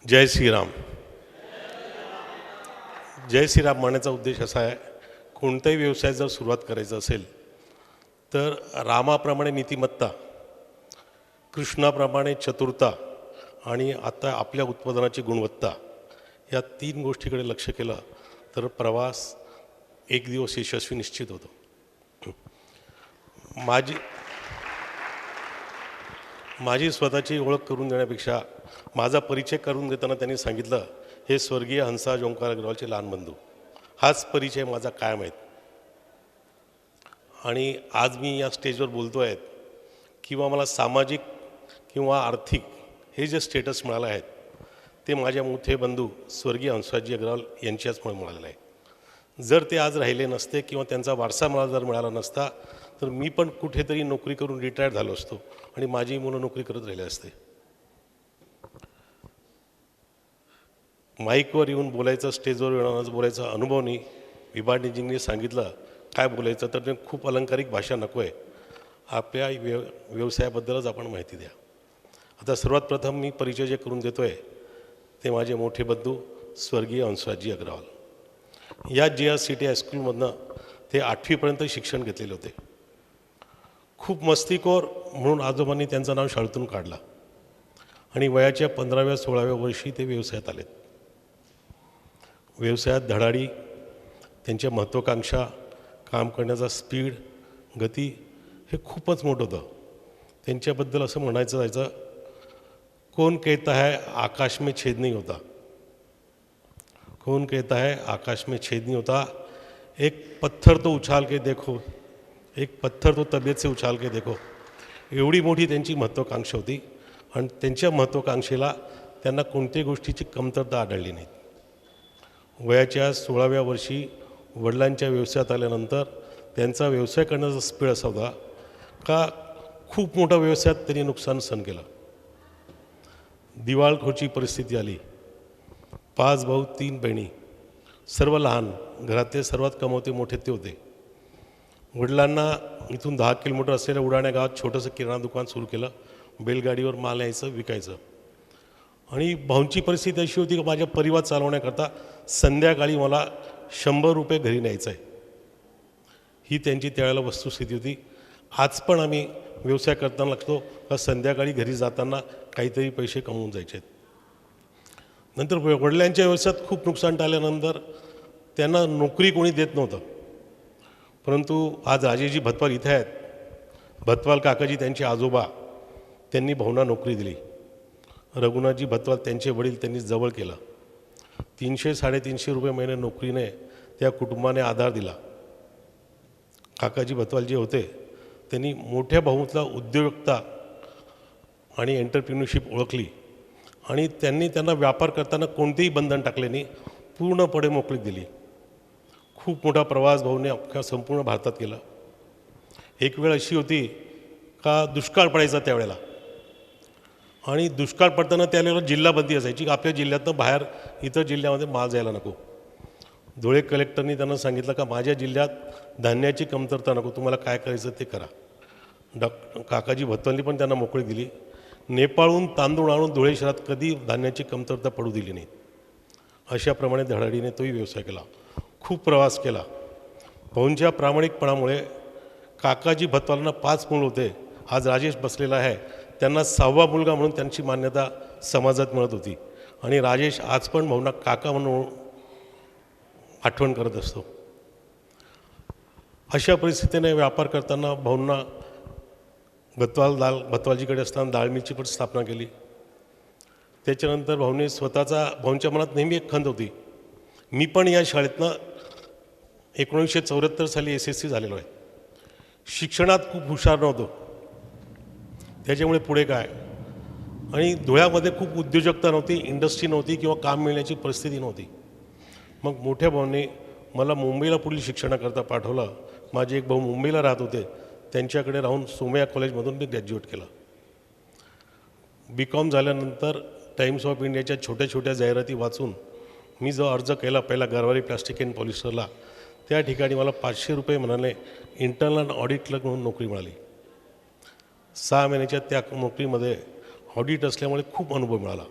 जय श्रीराम. जय श्रीराम म्हणण्याचा उद्देश असा आहे, कोणताही व्यवसाय जर सुरुवात करायचा असेल तर रामाप्रमाणे नीतिमत्ता, कृष्णाप्रमाणे चतुरता आणि आता आपल्या उत्पादनाची गुणवत्ता या तीन गोष्टीकडे लक्ष केलं तर प्रवास एक दिवस यशस्वी निश्चित होतो. माझी स्वतःची ओळख करून देण्यापेक्षा माझा परिचय करून देताना त्यांनी सांगितलं, हे स्वर्गीय हंसा ओंकार अग्रवालचे लहान बंधू. हाच परिचय माझा कायम आहे. आणि आज मी या स्टेजवर बोलतो आहे किंवा मला सामाजिक किंवा आर्थिक हे जे स्टेटस मिळालं आहे ते माझ्या मोठे बंधू स्वर्गीय हंसाजी अग्रवाल यांच्याचमुळे मिळालेलं आहे. जर ते आज राहिले नसते किंवा त्यांचा वारसा मला जर मिळाला नसता तर मी पण कुठेतरी नोकरी करून रिटायर झालो असतो आणि माझी मुलं नोकरी करत राहिले असते. माईकवर येऊन बोलायचं, स्टेजवर येऊन बोलायचा अनुभव नाही. विभागणीजींनी सांगितलं काय बोलायचं तर ते खूप अलंकारिक भाषा नको आहे, आपल्या व्यवसायाबद्दलच आपण माहिती द्या. आता सर्वात प्रथम मी परिचय जे करून देतो आहे ते माझे मोठे बंधू स्वर्गीय हंसाजी अग्रवाल. या JRCT हायस्कूलमधनं ते 8वीपर्यंत शिक्षण घेतलेले होते. खूप मस्तीखोर म्हणून आजोबांनी त्यांचं नाव शाळेतून काढलं आणि वयाच्या 15व्या-16व्या वर्षी ते व्यवसायात आलेत. व्यवसायात धडाडी, त्यांच्या महत्त्वाकांक्षा, काम करण्याचा स्पीड, गती हे खूपच मोठं होतं. त्यांच्याबद्दल असं म्हणायचं जायचं, कौन कहता है आकाश में छेद नहीं होता, कौन कहता है आकाश में छेद नहीं होता, एक पत्थर तो उछाल के देखो, एक पत्थर तो तबीयत से उछाल के देखो. एवढी मोठी त्यांची महत्त्वाकांक्षा होती आणि त्यांच्या महत्त्वाकांक्षेला त्यांना कोणत्याही गोष्टीची कमतरता आढळली नाही. वयाच्या 16व्या वर्षी वडिलांच्या व्यवसायात आल्यानंतर त्यांचा व्यवसाय करण्याचा स्पीड असा होता का खूप मोठा व्यवसायात त्यांनी नुकसान सहन केलं. दिवाळखोरीची परिस्थिती आली. 5 भाऊ 3 बहिणी, सर्व लहान, घरातले सर्वात कमवते मोठे ते होते. वडिलांना इथून 10 किलोमीटर असलेल्या उडाण्या गावात छोटंसं किराणा दुकान सुरू केलं. बैलगाडीवर माल यायचं, विकायचं. आणि भाऊंची परिस्थिती अशी होती की माझ्या परिवार चालवण्याकरता संध्याकाळी मला 100 रुपये घरी न्यायचं आहे, ही त्यांची त्यावेळेला वस्तुस्थिती होती. आज पण आम्ही व्यवसाय करताना लागतो का संध्याकाळी घरी जाताना काहीतरी पैसे कमवून जायचे आहेत. नंतर वडिलांच्या व्यवसायात खूप नुकसान टाळल्यानंतर त्यांना नोकरी कोणी देत नव्हतं. परंतु आज राजेशजी भतवाल इथे आहेत. भतवाल काकाजी त्यांचे आजोबा, त्यांनी भाऊंना नोकरी दिली. रघुनाथजी भतवाल त्यांचे वडील त्यांनी जवळ केला. 300-350 रुपये महिने नोकरीने त्या कुटुंबाने आधार दिला. काकाजी भतवाल जे होते त्यांनी मोठ्या भाऊतला उद्योजकता आणि एंटरप्रिन्युरशिप ओळखली आणि त्यांना व्यापार करताना कोणतेही बंधन टाकले नाही, पूर्णपणे मोकळीक दिली. खूप मोठा प्रवास भाऊने अख्ख्या संपूर्ण भारतात केला. एक वेळ अशी होती का दुष्काळ पडायचा त्यावेळेला आणि दुष्काळ पडताना त्यावेळेला जिल्हाबंदी असायची की आपल्या जिल्ह्यातनं बाहेर इतर जिल्ह्यामध्ये माल जायला नको. धुळे कलेक्टरनी त्यांना सांगितलं का माझ्या जिल्ह्यात धान्याची कमतरता नको, तुम्हाला काय करायचं ते करा. काकाजी भतवालनी पण त्यांना मोकळी दिली. नेपाळहून तांदूळ आणून धुळे शहरात कधी धान्याची कमतरता पडू दिली नाही. अशाप्रमाणे धडाडीने तोही व्यवसाय केला. खूप प्रवास केला. भाऊंच्या प्रामाणिकपणामुळे काकाजी भतवालांना 5 मुलं होते. आज राजेश बसलेला आहे, त्यांना 6वा मुलगा म्हणून त्यांची मान्यता समाजात मिळत होती. आणि राजेश आज पण भाऊंना काका म्हणून आठवण करत असतो. अशा परिस्थितीने व्यापार करताना भाऊंना भतवालजीकडे असताना डाळ मिलची पण स्थापना केली. त्याच्यानंतर भाऊंनी भाऊंच्या मनात नेहमी एक खंत होती, मी पण या शाळेतनं 1974 साली SSC झालेलो आहे. शिक्षणात खूप हुशार नव्हतो, त्याच्यामुळे पुढे काय. आणि धुळ्यामध्ये खूप उद्योजकता नव्हती, इंडस्ट्री नव्हती किंवा काम मिळण्याची परिस्थिती नव्हती. मग मोठ्या भाऊंनी मला मुंबईला पुढील शिक्षणाकरता पाठवलं. माझे एक भाऊ मुंबईला राहत होते, त्यांच्याकडे राहून सोमय्या कॉलेजमधून मी ग्रॅज्युएट केलं. BCom झाल्यानंतर टाइम्स ऑफ इंडियाच्या छोट्या छोट्या जाहिराती वाचून मी जो अर्ज केला पहिला गरवारी प्लास्टिक अँड पॉलिस्टरला, त्या ठिकाणी मला 500 रुपये म्हणाले इंटरनल ऑडिट क्लर्क म्हणून नोकरी मिळाली. 6 महिन्याच्या त्या नोकरीमध्ये ऑडिट असल्यामुळे खूप अनुभव मिळाला.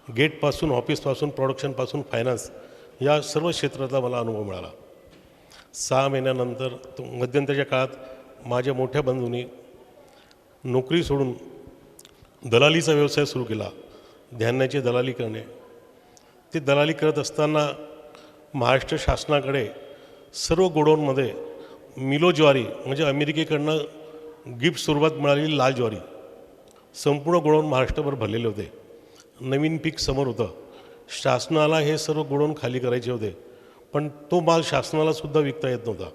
गेटपासून ऑफिसपासून प्रोडक्शनपासून फायनान्स या सर्व क्षेत्रातला मला अनुभव मिळाला. 6 महिन्यानंतर मध्यंतरीच्या काळात माझ्या मोठ्या बंधूंनी नोकरी सोडून दलालीचा व्यवसाय सुरू केला. धान्याची दलाली करणे. ते दलाली करत असताना महाराष्ट्र शासनाकडे सर्व गोडाऊनमध्ये मिलो ज्वारी म्हणजे अमेरिकेकडनं गिफ्ट स्वरूपात मिळालेली लाल ज्वारी संपूर्ण गोडाऊन महाराष्ट्रभर भरलेले होते. नवीन पीक समोर होतं. शासनाला हे सर्व गोडाऊन खाली करायचे होते, पण तो माल शासनालासुद्धा विकता येत नव्हता.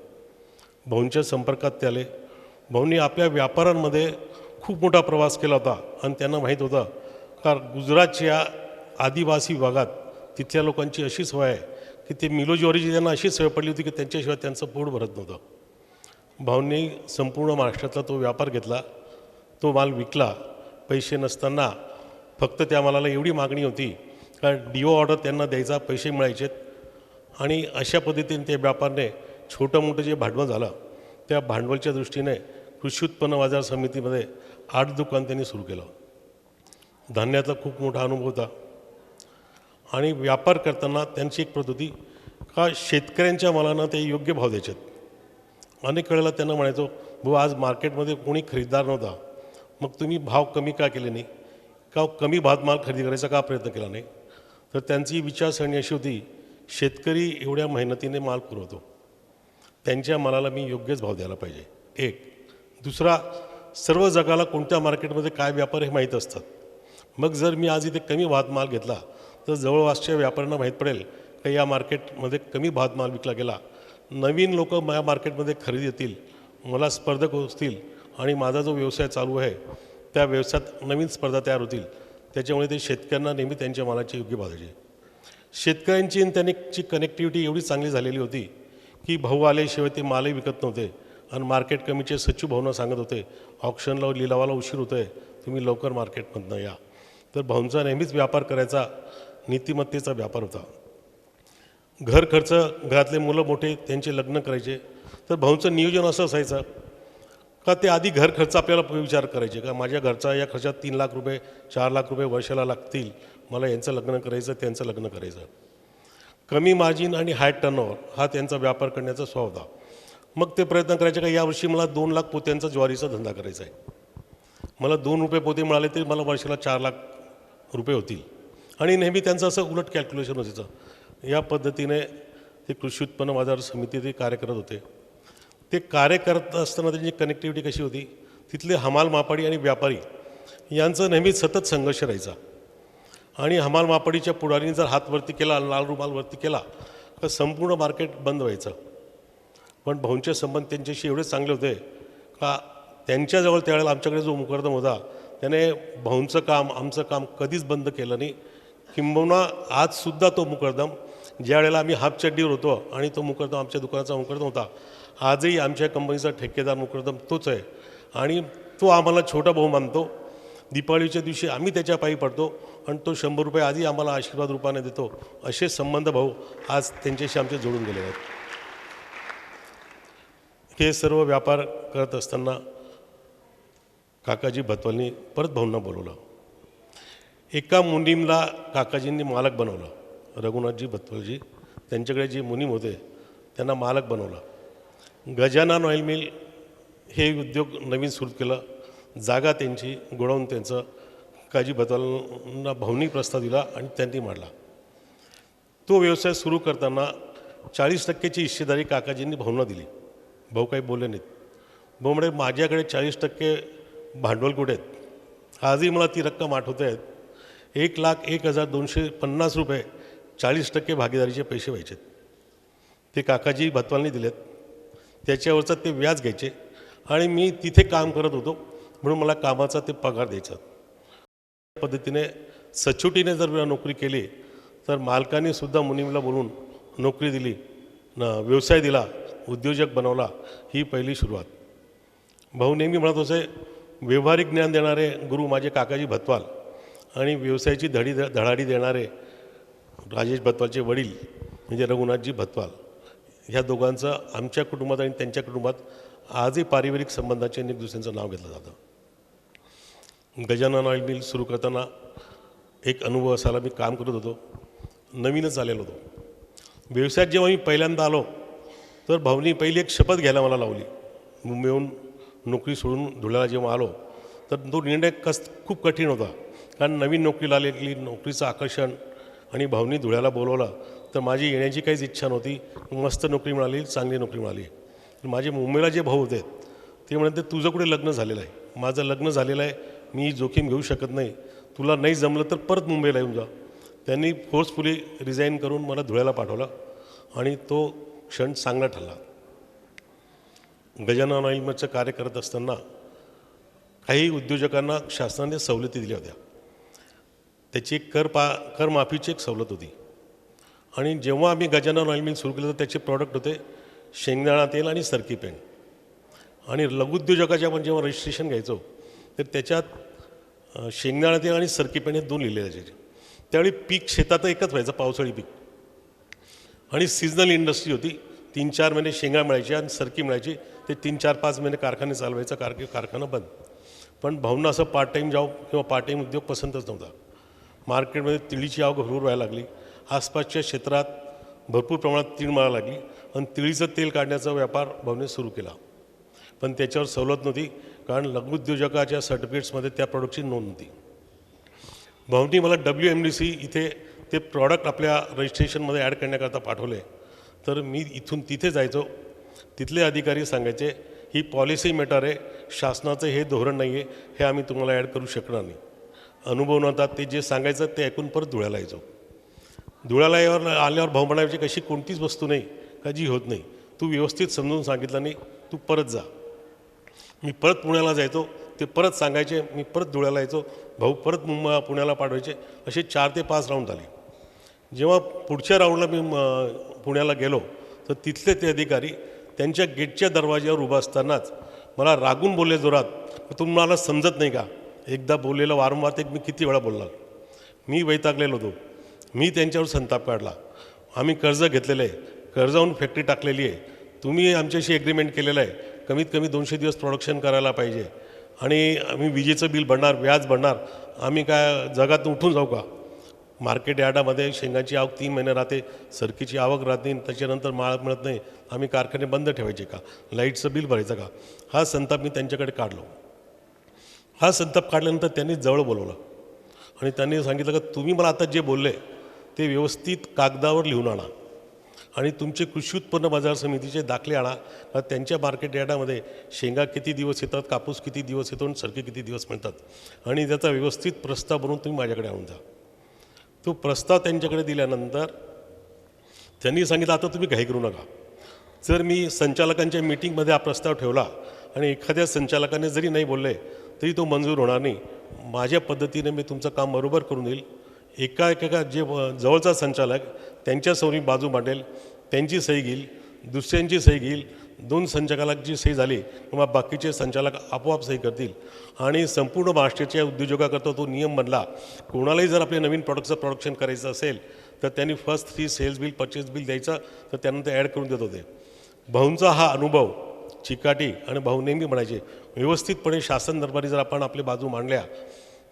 भाऊंच्या संपर्कात ते आले. भाऊंनी आपल्या व्यापाऱ्यांमध्ये खूप मोठा प्रवास केला होता आणि त्यांना माहीत होतं का गुजरातच्या आदिवासी भागात तिथल्या लोकांची अशी सवय आहे की ते मिलो ज्वारीची त्यांना अशी सवय पडली होती की त्यांच्याशिवाय त्यांचं पोट भरत नव्हतं. भाऊंनी संपूर्ण महाराष्ट्रातला तो व्यापार घेतला. तो माल विकला. पैसे नसताना फक्त त्या मालाला एवढी मागणी होती का DO ऑर्डर त्यांना द्यायचा, पैसे मिळायचेत. आणि अशा पद्धतीने त्या व्यापाराने छोटं मोठं जे भांडवल झालं त्या भांडवलच्या दृष्टीने कृषी उत्पन्न बाजार समितीमध्ये 8 दुकान त्यांनी सुरू केलं. धान्याचा खूप मोठा अनुभव होता. आणि व्यापार करताना त्यांची एक पद्धत होती का शेतकऱ्यांच्या मालांना ते योग्य भाव द्यायचे. अनेक वेळेला त्यांना म्हणायचो, भाऊ आज मार्केटमध्ये कोणी खरेदीदार नव्हता, मग तुम्ही भाव कमी का केले नाही, का कमी भावात माल खरेदी करायचा का प्रयत्न केला नाही. तर त्यांची विचारसरणी अशी होती, शेतकरी एवढ्या मेहनतीने माल पुरवतो, त्यांच्या मालाला मी योग्यच भाव द्यायला पाहिजे. एक. दुसरा, सर्व जगाला कोणत्या मार्केटमध्ये काय व्यापार हे माहीत असतात. मग जर मी आज इथे कमी भावात माल घेतला तर जवळपासच्या व्यापाऱ्यांना माहीत पडेल का या मार्केटमध्ये कमी भावात माल विकला गेला. नवीन लोक माझ्या मार्केटमध्ये खरेदी येतील, मला स्पर्धक असतील आणि माझा जो व्यवसाय चालू आहे त्या व्यवसायात नवीन स्पर्धा तयार होतील. त्याच्यामुळे ते शेतकऱ्यांना नेहमी त्यांच्या मालाची योग्य भाव द्यायचे. शेतकऱ्यांची आणि त्यांची कनेक्टिव्हिटी एवढी चांगली झालेली होती की भाऊ आल्याशिवाय ते मालही विकत नव्हते. आणि मार्केट कमिटीचे सचिव भाऊंना सांगत होते, ऑप्शनला लिलावाला उशीर होतो आहे, तुम्ही लवकर मार्केटमधनं या. तर भाऊंचा नेहमीच व्यापार करायचा नीतिमत्तेचा व्यापार होता. घर खर्च, घरातले मुलं मोठे त्यांचे लग्न करायचे तर भाऊंचं नियोजन असं असायचं का ते आधी घर खर्च आपल्याला विचार करायचे का माझ्या घरचा या खर्चात 3 लाख रुपये 4 लाख रुपये वर्षाला लागतील, मला यांचं लग्न करायचं त्यांचं लग्न करायचं. कमी मार्जिन आणि हाय टर्नओव्हर हा त्यांचा व्यापार करण्याचा स्वभाव होता. मग ते प्रयत्न करायचे का यावर्षी मला 2 लाख पोत्यांचा ज्वारीचा धंदा करायचा आहे, मला 2 रुपये पोते मिळाले तरी मला वर्षाला 4 लाख रुपये होतील. आणि नेहमी त्यांचं असं उलट कॅल्क्युलेशन असायचं. या पद्धतीने ते कृषी उत्पन्न बाजार समितीचे कार्य करत होते. ते कार्य करत असताना त्यांची कनेक्टिव्हिटी कशी होती, तिथले हमाल मापाडी आणि व्यापारी यांचं नेहमी सतत संघर्ष राहायचा. आणि हमाल मापाडीच्या पुढारीने जर हात वरती केला, लाल रुमाल वरती केला तर संपूर्ण मार्केट बंद व्हायचं. पण भाऊंचे संबंध त्यांच्याशी एवढे चांगले होते का त्यांच्याजवळ त्यावेळेला आमच्याकडे जो मुकरदम होता त्याने भाऊंचं काम आमचं काम कधीच बंद केलं नाही. किंबहुना आजसुद्धा तो मुकरदम, ज्या वेळेला आम्ही हाफ चड्डीवर होतो आणि तो मुकरदम आमच्या दुकानाचा मुकरदम होता, आजही आमच्या कंपनीचा ठेकेदार मुकरदम तोच आहे. आणि तो आम्हाला छोटा भाऊ मानतो. दीपावलीच्या दिवशी आम्ही त्याच्या पायी पडतो आणि तो 100 रुपये आधी आम्हाला आशीर्वाद रूपाने देतो. असे संबंध भाऊ आज त्यांच्याशी आमचे जोडून गेले आहेत. हे सर्व व्यापार करत असताना काकाजी भतवालनी परत भाऊंना बोलवलं. एका मुनीमला काकाजींनी मालक बनवलं. रघुनाथजी भतवालजी त्यांच्याकडे जे मुनीम होते त्यांना मालक बनवलं. गजानन ऑइल मिल हे उद्योग नवीन सुरू केलं. जागा त्यांची, गोडाऊन त्यांचं. काकाजी भतवालांना भाऊंनी प्रस्ताव दिला आणि त्यांनी मांडला. तो व्यवसाय सुरू करताना 40% हिस्सेदारी काकाजींनी भाऊंना दिली. भाऊ काही बोलले नाहीत. भाऊ म्हणजे माझ्याकडे 40% भांडवल कुठे आहेत, आजही मला ती रक्कम आठवते आहेत. 1,01,250 रुपये 40% भागीदारीचे पैसे व्हायचे. ते काकाजी भतवालनी दिलेत. त्याच्यावरचं ते व्याज घ्यायचे आणि मी तिथे काम करत होतो म्हणून मला कामाचा ते पगार द्यायचा. पद्धतीने सचोटीने जर नोकरी केली तर मालकांनीसुद्धा मुनीमला बोलून नोकरी दिली, व्यवसाय दिला, उद्योजक बनवला. ही पहिली सुरुवात. भाऊ नेहमी म्हणत होते, व्यावहारिक ज्ञान देणारे गुरु माझे काकाजी भतवाल आणि व्यवसायाची धडाडी देणारे राजेश भतवालचे वडील म्हणजे रघुनाथजी भतवाल. ह्या दोघांचं आमच्या कुटुंबात आणि त्यांच्या कुटुंबात आजही पारिवारिक संबंधाचे एक दुसऱ्यांचं नाव घेतलं जातं. गजानन ऑइल मिल सुरू करताना एक अनुभव असायला मी काम करत होतो, नवीनच आलेलो होतो. व्यवसायात जेव्हा मी पहिल्यांदा आलो तर भाऊनी पहिली एक शपथ घ्यायला मला लावली. मुंबईहून नोकरी सोडून धुळ्याला जेव्हा आलो तर तो निर्णय खूप कठीण होता, कारण नवीन नोकरीला आलेली, नोकरीचं आकर्षण, आणि भाऊनी धुळ्याला बोलवलं तर माझी येण्याची काहीच इच्छा नव्हती. मस्त नोकरी मिळाली, चांगली नोकरी मिळाली. माझे मुंबईला जे भाऊ होते ते म्हणते तुझं कुठे लग्न झालेलं आहे, माझं लग्न झालेलं आहे, मी जोखीम घेऊ शकत नाही, तुला नाही जमलं तर परत मुंबईला येऊन जा. त्यांनी फोर्सफुली रिझाईन करून मला धुळ्याला पाठवलं आणि तो क्षण चांगला ठरला. गजानन ऑइल मिलचं कार्य करत असताना काही उद्योजकांना शासनाने सवलती दिल्या होत्या. त्याची एक करमाफीची एक सवलत होती. आणि जेव्हा आम्ही गजानन ऑइल मिल सुरू केलं तर त्याचे प्रॉडक्ट होते शेंगदाणा तेल आणि सरकी पेंट. आणि लघुउद्योजकाचे आपण जेव्हा रजिस्ट्रेशन घ्यायचो तर त्याच्यात शेंगदाणा तेल आणि सरकी पेंट हे दोन लिहिलेले असायचे. त्यावेळी पीक शेतात एकच व्हायचं, पावसाळी पीक, आणि सीजनल इंडस्ट्री होती. 3-4 महिने शेंगा मिळायची आणि सरकी मिळायची, ते 3-4-5 महिने कारखाने चालवायचा, कारखाना बंद. पण भाऊंना असं पार्ट टाईम जॉब किंवा पार्ट टाईम उद्योग पसंतच नव्हता. मार्केटमध्ये तिळीची आवक भरपूर व्हायला लागली, आसपासच्या क्षेत्रात भरपूर प्रमाणात तीळ मिळायला लागली आणि तिळीचं तेल काढण्याचा व्यापार भाऊने सुरू केला. पण त्याच्यावर सवलत नव्हती, कारण लघुउद्योजकाच्या सर्टिफिकेट्समध्ये त्या प्रॉडक्टची नोंद नव्हती. भाऊंनी मला WMDC इथे ते प्रॉडक्ट आपल्या रजिस्ट्रेशनमध्ये ॲड करण्याकरता पाठवले. तर मी इथून तिथे जायचो, तिथले अधिकारी सांगायचे ही पॉलिसी मॅटर आहे, शासनाचं हे धोरण नाही आहे, हे आम्ही तुम्हाला ॲड करू शकणार नाही. अनुभव नव्हता, ते जे सांगायचं ते ऐकून परत धुळ्याला यायचो. धुळ्याला आल्यावर भाऊ म्हणायचे कशी कोणतीच वस्तू नाही का जी होत नाही, तू व्यवस्थित समजून सांगितलं नाही, तू परत जा. मी परत पुण्याला जायचो, ते परत सांगायचे, मी परत धुळ्याला यायचो, भाऊ परत पुण्याला पाठवायचे. असे 4 ते 5 राऊंड झाले. जेव्हा पुढच्या राऊंडला मी पुण्याला गेलो तर तिथले ते अधिकारी त्यांच्या गेटच्या दरवाज्यावर उभं असतानाच मला रागून बोलले जोरात, तुम्हाला समजत नाही का, एकदा बोललेलं वारंवार ते मी किती वेळा बोलणार. मी वैतागलेलो होतो. मी त्यांच्यावर संताप काढला. आम्ही कर्ज घेतलेलं आहे, कर्जावरून फॅक्टरी टाकलेली आहे, तुम्ही आमच्याशी ॲग्रीमेंट केलेलं आहे, कमीत कमी 200 दिवस प्रोडक्शन करायला पाहिजे, आणि आम्ही विजेचं बिल भरणार, व्याज भरणार, आम्ही काय जगात उठून जाऊ का. मार्केट यार्डामध्ये शेंगाची आवक 3 महिने राहते, सरकीची आवक राहत नाही, त्याच्यानंतर माळ मिळत नाही, आम्ही कारखाने बंद ठेवायचे का, लाईटचं बिल भरायचं का. हा संताप मी त्यांच्याकडे काढलो. हा संताप काढल्यानंतर त्यांनी जवळ बोलवलं आणि त्यांनी सांगितलं की तुम्ही मला आता जे बोलले ते व्यवस्थित कागदावर लिहून आणा आणि तुमचे कृषी उत्पन्न बाजार समितीचे दाखले आणा, का त्यांच्या मार्केट यार्डामध्ये शेंगा किती दिवस येतात, कापूस किती दिवस येतो आणि सरकी किती दिवस मिळतात, आणि त्याचा व्यवस्थित प्रस्ताव बनवून तुम्ही माझ्याकडे आणून द्या. तो प्रस्ताव त्यांच्याकडे दिल्यानंतर त्यांनी सांगितलं आता तुम्ही घाई करू नका. जर मी संचालकांच्या मीटिंगमध्ये हा प्रस्ताव ठेवला आणि एखाद्या संचालकाने जरी नाही बोलले तरी तो मंजूर होणार नाही. माझ्या पद्धतीने मी तुमचं काम बरोबर करून देईल. एका जे जवळचा संचालक त्यांच्यासमोर मी बाजू मांडेल, त्यांची सही घेईल, दुसऱ्यांची सही घेईल, 2 संचालकांची सही झाली किंवा बाकीचे संचालक आपोआप सही करतील आणि संपूर्ण महाराष्ट्राच्या उद्योजकाकरता तो नियम बनला. कोणालाही जर आपले नवीन प्रॉडक्टचं प्रोडक्शन करायचं असेल तर त्यांनी first 3 sales bill, purchase bill द्यायचं, तर त्यांना ते ॲड करून देत होते. भाऊंचा हा अनुभव चिकाटी, आणि भाऊ नेहमी म्हणायचे व्यवस्थितपणे शासन दरबारी जर आपण आपली बाजू मांडल्या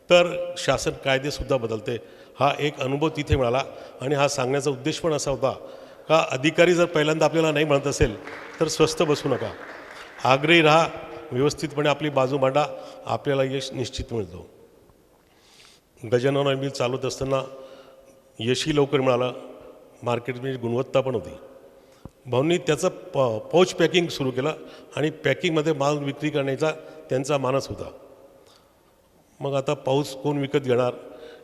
तर शासन कायदेसुद्धा बदलते. हा एक अनुभव तिथे मिळाला. आणि हा सांगण्याचा उद्देश पण असा होता का अधिकारी जर पहिल्यांदा आपल्याला नाही म्हणत असेल तर स्वस्थ बसू नका, आग्रही राहा, व्यवस्थितपणे आपली बाजू मांडा, आपल्याला यश निश्चित मिळतो. गजानन ऑइल मिल चालवत असताना यशही लवकर मिळालं, मार्केटमध्ये गुणवत्ता पण होती. भाऊंनी त्याचं पाऊच पॅकिंग सुरू केलं आणि पॅकिंगमध्ये माल विक्री करण्याचा त्यांचा मानस होता. मग आता पाऊस कोण विकत घेणार,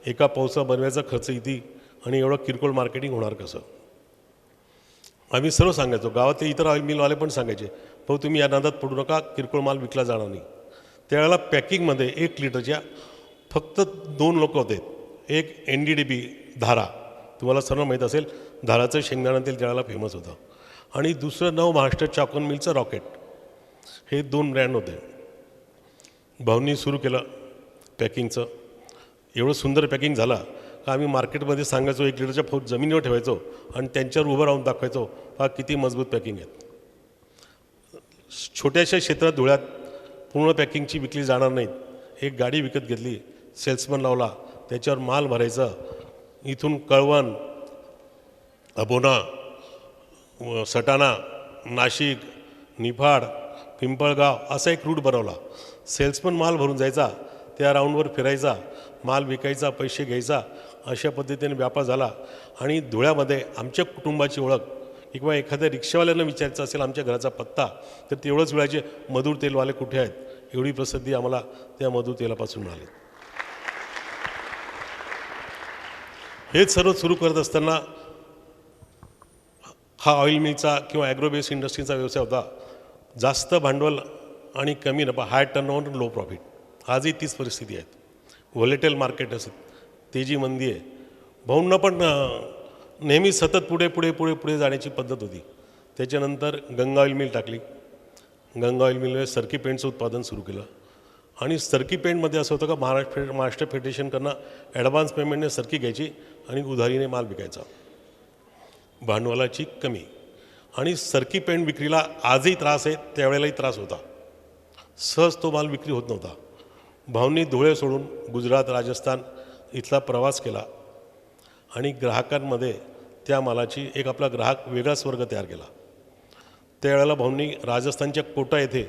एका पाऊसा बनवायचा खर्च किती आणि एवढं किरकोळ मार्केटिंग होणार कसं. आम्ही सर्व सांगायचो, गावातले इतर ऑइल मिलवाले पण सांगायचे भाऊ तुम्ही या नादात पडू नका, किरकोळ माल विकला जाणार नाही. त्यावेळेला पॅकिंगमध्ये 1 लिटरच्या फक्त 2 लोक होते. एक NDDB धारा, तुम्हाला सर्व माहीत असेल, धाराचं शेंगदाणा तेल त्यावेळेला फेमस होतं, आणि दुसरं नव महाराष्ट्र चाकून मिलचं रॉकेट. हे 2 ब्रँड होते. भाऊंनी सुरू केलं पॅकिंगचं. एवढं सुंदर पॅकिंग झाला का आम्ही मार्केटमध्ये सांगायचो, 1 लिटरच्या फौज जमिनीवर ठेवायचो आणि त्यांच्यावर उभं राहून दाखवायचो हा किती मजबूत पॅकिंग आहेत. छोट्याशा क्षेत्रात धुळ्यात पूर्ण पॅकिंगची विकली जाणार नाहीत. एक गाडी विकत घेतली, सेल्समन लावला, त्याच्यावर माल भरायचा. इथून कळवण, अबोना, सटाणा, नाशिक, निफाड, पिंपळगाव असा एक रूट बनवला. सेल्समन माल भरून जायचा, त्या राऊंडवर फिरायचा, माल विकायचा, पैसे घ्यायचा. अशा पद्धतीने व्यापार झाला. आणि धुळ्यामध्ये आमच्या कुटुंबाची ओळख किंवा एखाद्या रिक्षावाल्यांना विचारायचं असेल आमच्या घराचा पत्ता तर तेवढंच वेळाचे मधुर तेलवाले कुठे आहेत, एवढी प्रसिद्धी आम्हाला त्या मधुर तेलापासून मिळाली. हेच सर्व सुरू करत असताना हा ऑइल मिलचा किंवा ॲग्रोबेस इंडस्ट्रीचा व्यवसाय होता. जास्त भांडवल आणि कमी नफा, हाय टर्नओव्हर, लो प्रॉफिट. आजही तीच परिस्थिती आहे. व्हॉलेटाईल मार्केट असेल, तेजी मंदी आहे. भाऊंना पण नेहमी सतत पुढे पुढे पुढे पुढे जाण्याची पद्धत होती. त्याच्यानंतर गंगा ऑइल मिल टाकली. गंगा ऑइल मिलने सरकी पेंटचं उत्पादन सुरू केलं. आणि सरकी पेंटमध्ये असं होतं का महाराष्ट्र फेडरेशनकडनं ॲडव्हान्स पेमेंटने सरकी घ्यायची आणि उधारीने माल विकायचा. भांडवलाची कमी. आणि सरकी पेंट विक्रीला आजही त्रास आहे, त्यावेळेलाही त्रास होता. सहज तो माल विक्री होत नव्हता. भाऊंनी धुळे सोडून गुजरात, राजस्थान इथला प्रवास केला आणि ग्राहकांमध्ये त्या मालाची एक आपला ग्राहक वेगळाच वर्ग तयार केला. त्यावेळेला भाऊंनी राजस्थानच्या कोटा येथे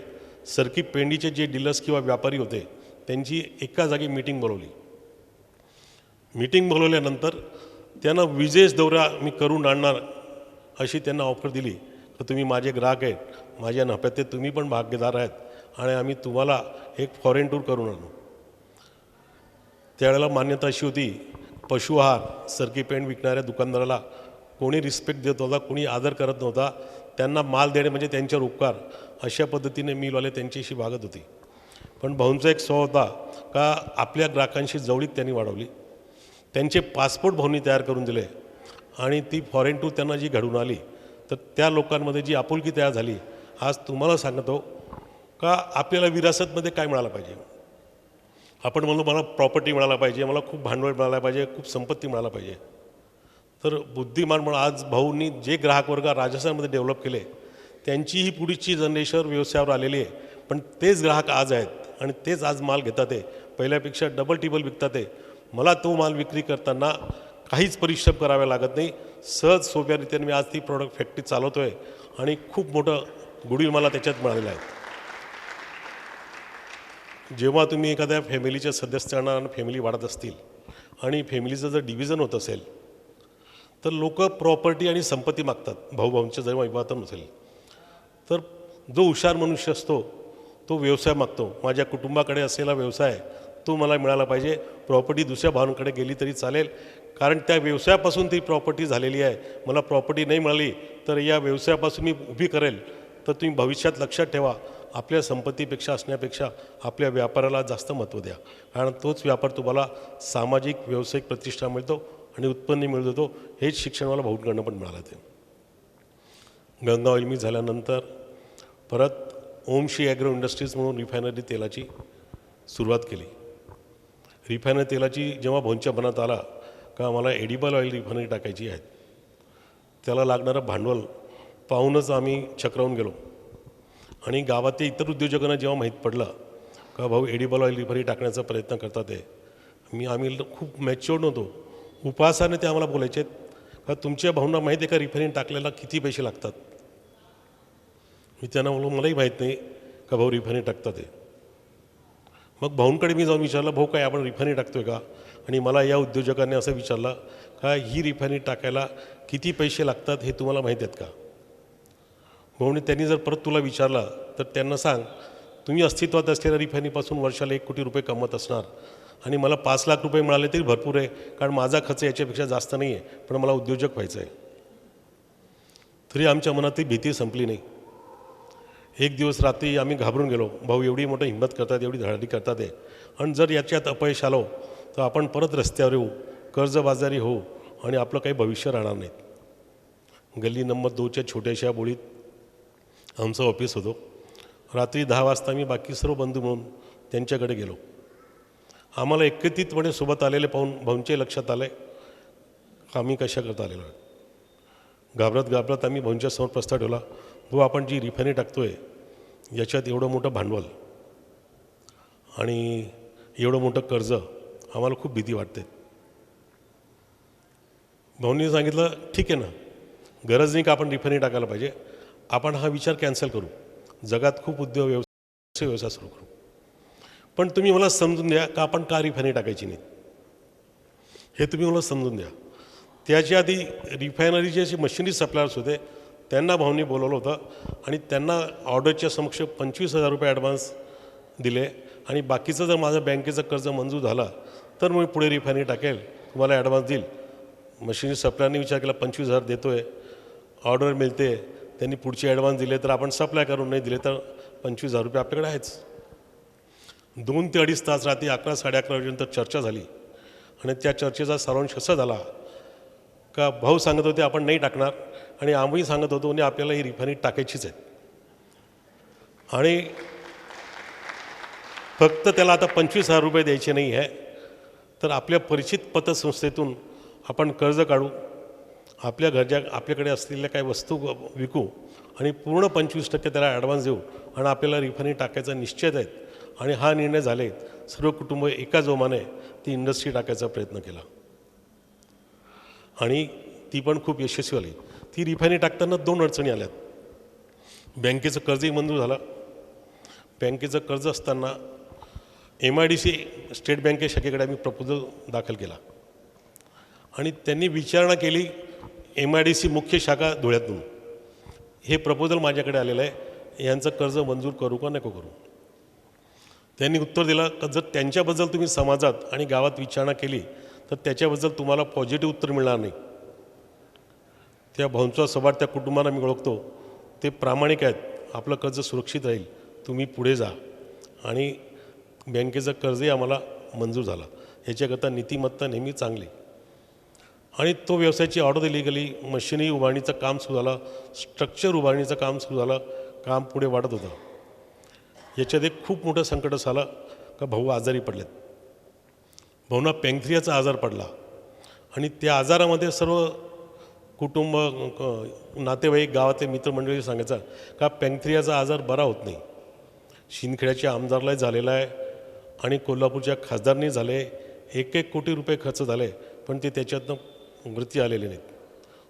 सरकी पेंडीचे जे डीलर्स किंवा व्यापारी होते त्यांची एका जागी मीटिंग बोलवली. मीटिंग बोलवल्यानंतर त्यांना विजेच दौरा मी करून आणणार अशी त्यांना ऑफर दिली. तर तुम्ही माझे ग्राहक आहेत, माझ्या नफ्यात ते तुम्ही पण भागीदार आहेत आणि आम्ही तुम्हाला एक फॉरेन टूर करून आणू. त्यावेळेला मान्यता अशी होती, पशुआहार सरकी पेंट विकणाऱ्या दुकानदाराला कोणी रिस्पेक्ट देत नव्हता, कोणी आदर करत नव्हता. त्यांना माल देणे म्हणजे त्यांच्यावर उपकार, अशा पद्धतीने मिलवाले त्यांच्याशी वागत होती. पण भाऊंचा एक स्वभाव होता का आपल्या ग्राहकांशी जवळीक त्यांनी वाढवली. त्यांचे पासपोर्ट भाऊंनी तयार करून दिले आणि ती फॉरेन टूर त्यांना जी घडून आली तर त्या लोकांमध्ये जी आपुलकी तयार झाली. आज तुम्हाला सांगतो का आपल्याला विरासतमध्ये काय मिळालं पाहिजे. आपण म्हणलो मला प्रॉपर्टी मिळायला पाहिजे, मला खूप भांडवल मिळालं पाहिजे, खूप संपत्ती मिळायला पाहिजे. तर बुद्धिमान म्हणून आज भाऊंनी जे ग्राहक वर्ग राजस्थानमध्ये डेव्हलप केले त्यांचीही पुढची जनरेशन व्यवसायावर आलेली आहे. पण तेच ग्राहक आज आहेत आणि तेच आज माल घेतात आहे, पहिल्यापेक्षा डबल टिबल विकतात आहे. मला तो माल विक्री करताना काहीच परिश्रम करावे लागत नाही. सहज सोप्या रीतीने मी आज ती प्रॉडक्ट फॅक्टरी चालवतो आहे आणि खूप मोठं गुडविल मला त्याच्यात मिळालेलं आहे. जेव्हा तुम्ही एखाद्या फॅमिलीच्या सदस्यांना फॅमिली वाढत असतील आणि फॅमिलीचं जर डिव्हिजन होत असेल तर लोक प्रॉपर्टी आणि संपत्ती मागतात. भाऊभाऊंच्या जेव्हा विवाह नसेल तर जो हुशार मनुष्य असतो तो व्यवसाय मागतो. माझ्या कुटुंबाकडे असलेला व्यवसाय तो मला मिळाला पाहिजे. प्रॉपर्टी दुसऱ्या भावांकडे गेली तरी चालेल, कारण त्या व्यवसायापासून ती प्रॉपर्टी झालेली आहे. मला प्रॉपर्टी नाही मिळाली तर या व्यवसायापासून मी उभी करेल. तर तुम्ही भविष्यात लक्षात ठेवा, आपल्या संपत्तीपेक्षा असण्यापेक्षा आपल्या व्यापाराला जास्त महत्त्व द्या, कारण तोच व्यापार तुम्हाला सामाजिक व्यावसायिक प्रतिष्ठा मिळतो आणि उत्पन्न मिळत होतो. हेच शिक्षण मला भाऊंकडनं पण मिळालं. ते गंगा ऑइल मिल झाल्यानंतर परत ओमश्री ॲग्रो इंडस्ट्रीज म्हणून रिफायनरी तेलाची सुरुवात केली. रिफायनरी तेलाची जेव्हा भाऊंच्या मनात आला का मला एडिबल ऑइल रिफायनरी टाकायची आहे, त्याला लागणारं भांडवल पाहूनच आम्ही चक्रावून गेलो. आणि गावातील इतर उद्योजकांना जेव्हा माहीत पडलं का भाऊ एडिबल ऑइल रिफायनरी टाकण्याचा प्रयत्न करतात आहे, आम्ही खूप मॅच्युअर्ड नव्हतो. उपवासाने ते आम्हाला बोलायचे का तुमच्या भाऊंना माहीत आहे का रिफायनरी टाकल्याला किती पैसे लागतात. मी त्यांना बोललो मलाही माहीत नाही का भाऊ रिफायनरी टाकतात आहे. मग भाऊंकडे मी जाऊन विचारलं, भाऊ काय आपण रिफायनरी टाकतो आहे का. आणि मला या उद्योजकांनी असं विचारलं का ही रिफायनरी टाकायला किती पैसे लागतात हे तुम्हाला माहीत आहेत का. भाऊने त्यांनी जर परत तुला विचारलं तर त्यांना सांग तुम्ही अस्तित्वात असलेल्या रिफायनरीपासून वर्षाला 1 कोटी रुपये कमवत असणार आणि मला 5 लाख रुपये मिळाले तरी भरपूर आहे, कारण माझा खर्च याच्यापेक्षा जास्त नाही आहे, पण मला उद्योजक व्हायचं आहे. तरी आमच्या मनात ती भीती संपली नाही. एक दिवस रात्री आम्ही घाबरून गेलो, भाऊ एवढी मोठी हिंमत करतात, एवढी धडाडी करतात आहे, आणि जर याच्यात अपयश आलो तर आपण परत रस्त्यावर येऊ, कर्जबाजारी होऊ आणि आपलं काही भविष्य राहणार नाहीत. गल्ली नंबर 2च्या छोट्याशा बोळीत आमचं ऑफिस होतो. रात्री 10 वाजता आम्ही बाकी सर्व बंधू म्हणून त्यांच्याकडे गेलो. आम्हाला एकत्रितपणे सोबत आलेले पाहून भाऊंच्या लक्षात आलं आम्ही कशा करता आलेलो आहे. घाबरत घाबरत आम्ही भाऊंच्या समोर प्रस्ताव ठेवला, भाऊ आपण जी रिफायनरी टाकतो आहे याच्यात एवढं मोठं भांडवल आणि एवढं मोठं कर्ज, आम्हाला खूप भीती वाटते. भाऊंनी सांगितलं ठीक आहे ना, गरज नाही का आपण रिफायनरी टाकायला पाहिजे, आपण हा विचार कॅन्सल करू, जगात खूप उद्योग व्यवसाय सुरू करू, पण तुम्ही मला समजून द्या का आपण का रिफायनरी टाकायची नाही, हे तुम्ही मला समजून द्या. त्याच्या आधी रिफायनरीचे जे मशिनरी सप्लायर्स होते त्यांना भाऊंनी बोलवलं होतं आणि त्यांना ऑर्डरच्या समक्ष 25,000 रुपये ॲडव्हान्स दिले आणि बाकीचं जर माझं बँकेचं कर्ज मंजूर झालं तर मी पुढे रिफायनरी टाकेल, तुम्हाला ॲडव्हान्स देईल. मशिनरी सप्लायरने विचार केला 25,000 देतो आहे, ऑर्डर मिळते, त्यांनी पुढचे ॲडव्हान्स दिले तर आपण सप्लाय करून नाही दिले तर 25,000 रुपये आपल्याकडे आहेच. 2 ते 2.5 तास रात्री 11 साडे 11 वाजेपर्यंत चर्चा झाली आणि त्या चर्चेचा सारांश असा झाला का भाऊ सांगत होते आपण नाही टाकणार आणि आम्ही सांगत होतो आणि आपल्याला ही रिफायनरी टाकायचीच आहे आणि फक्त त्याला आता 25,000 रुपये द्यायचे नाही आहे तर आपल्या परिचित पतसंस्थेतून आपण कर्ज काढू, आपल्याकडे असलेल्या काही वस्तू विकू आणि पूर्ण 25% त्याला ॲडव्हान्स देऊ आणि आपल्याला रिफायनरी टाकायचा निश्चित आहे. आणि हा निर्णय झाले सर्व कुटुंब एका जोमाने ती इंडस्ट्री टाकायचा प्रयत्न केला आणि ती पण खूप यशस्वी आली. ती रिफायनरी टाकताना 2 अडचणी आल्यात. बँकेचं कर्जही मंजूर झालं. बँकेचं कर्ज असताना MIDC स्टेट बँके शाखेकडे आम्ही प्रपोजल दाखल केला आणि त्यांनी विचारणा केली MIDC मुख्य शाखा धुळ्यातून, हे प्रपोजल माझ्याकडे आलेलं आहे, यांचं कर्ज मंजूर करू का नको करू. त्यांनी उत्तर दिलं का जर त्यांच्याबद्दल तुम्ही समाजात आणि गावात विचारणा केली तर त्याच्याबद्दल तुम्हाला पॉझिटिव्ह उत्तर मिळणार नाही. त्या भाऊंचा स्वभाव त्या कुटुंबाला मी ओळखतो, ते प्रामाणिक आहेत, आपलं कर्ज सुरक्षित राहील, तुम्ही पुढे जा. आणि बँकेचं कर्जही आम्हाला मंजूर झालं. याच्याकरता नीतिमत्ता नेहमी चांगली. आणि तो व्यवसायाची ऑर्डर दिली गेली, मशिनरी उभारणीचं काम सुरू झालं, स्ट्रक्चर उभारणीचं काम सुरू झालं, काम पुढे वाढत होतं. याच्यात एक खूप मोठं संकट असं आलं का भाऊ आजारी पडलेत. भाऊंना पॅन्क्रियाचा आजार पडला आणि त्या आजारामध्ये सर्व कुटुंब, नातेवाईक, गावातले मित्रमंडळी सांगायचं का पॅन्क्रियाचा आजार बरा होत नाही. शिंदखेड्याच्या आमदारलाही झालेला आहे आणि कोल्हापूरच्या खासदारनी झाले, 1-1 कोटी रुपये खर्च झाले, पण ते त्याच्यातनं वृत्ती आलेले नाहीत.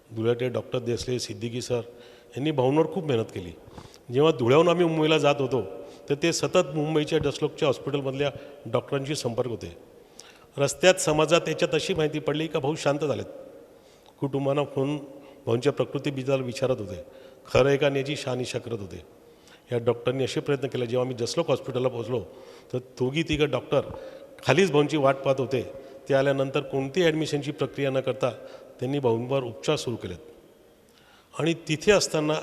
धुळ्याचे डॉक्टर देसले, सिद्दीकी सर यांनी भाऊंवर खूप मेहनत केली. जेव्हा धुळ्याहून आम्ही मुंबईला जात होतो तर ते सतत मुंबईच्या डसलोकच्या हॉस्पिटलमधल्या डॉक्टरांशी संपर्क होते. रस्त्यात समाजात याच्यात अशी माहिती पडली का भाऊ शांत झालेत. कुटुंबांना फोन भाऊंच्या प्रकृतीबद्दल विचारत होते, खरं आहे का याची शहानिशा करत होते. या डॉक्टरनी असे प्रयत्न केले, जेव्हा आम्ही जसलोक हॉस्पिटलला पोहोचलो तर 2-3 डॉक्टर खालीच भाऊंची वाट पाहत होते. ते आल्यानंतर कोणतीही ॲडमिशनची प्रक्रिया न करता त्यांनी भाऊंवर उपचार सुरू केलेत. आणि तिथे असताना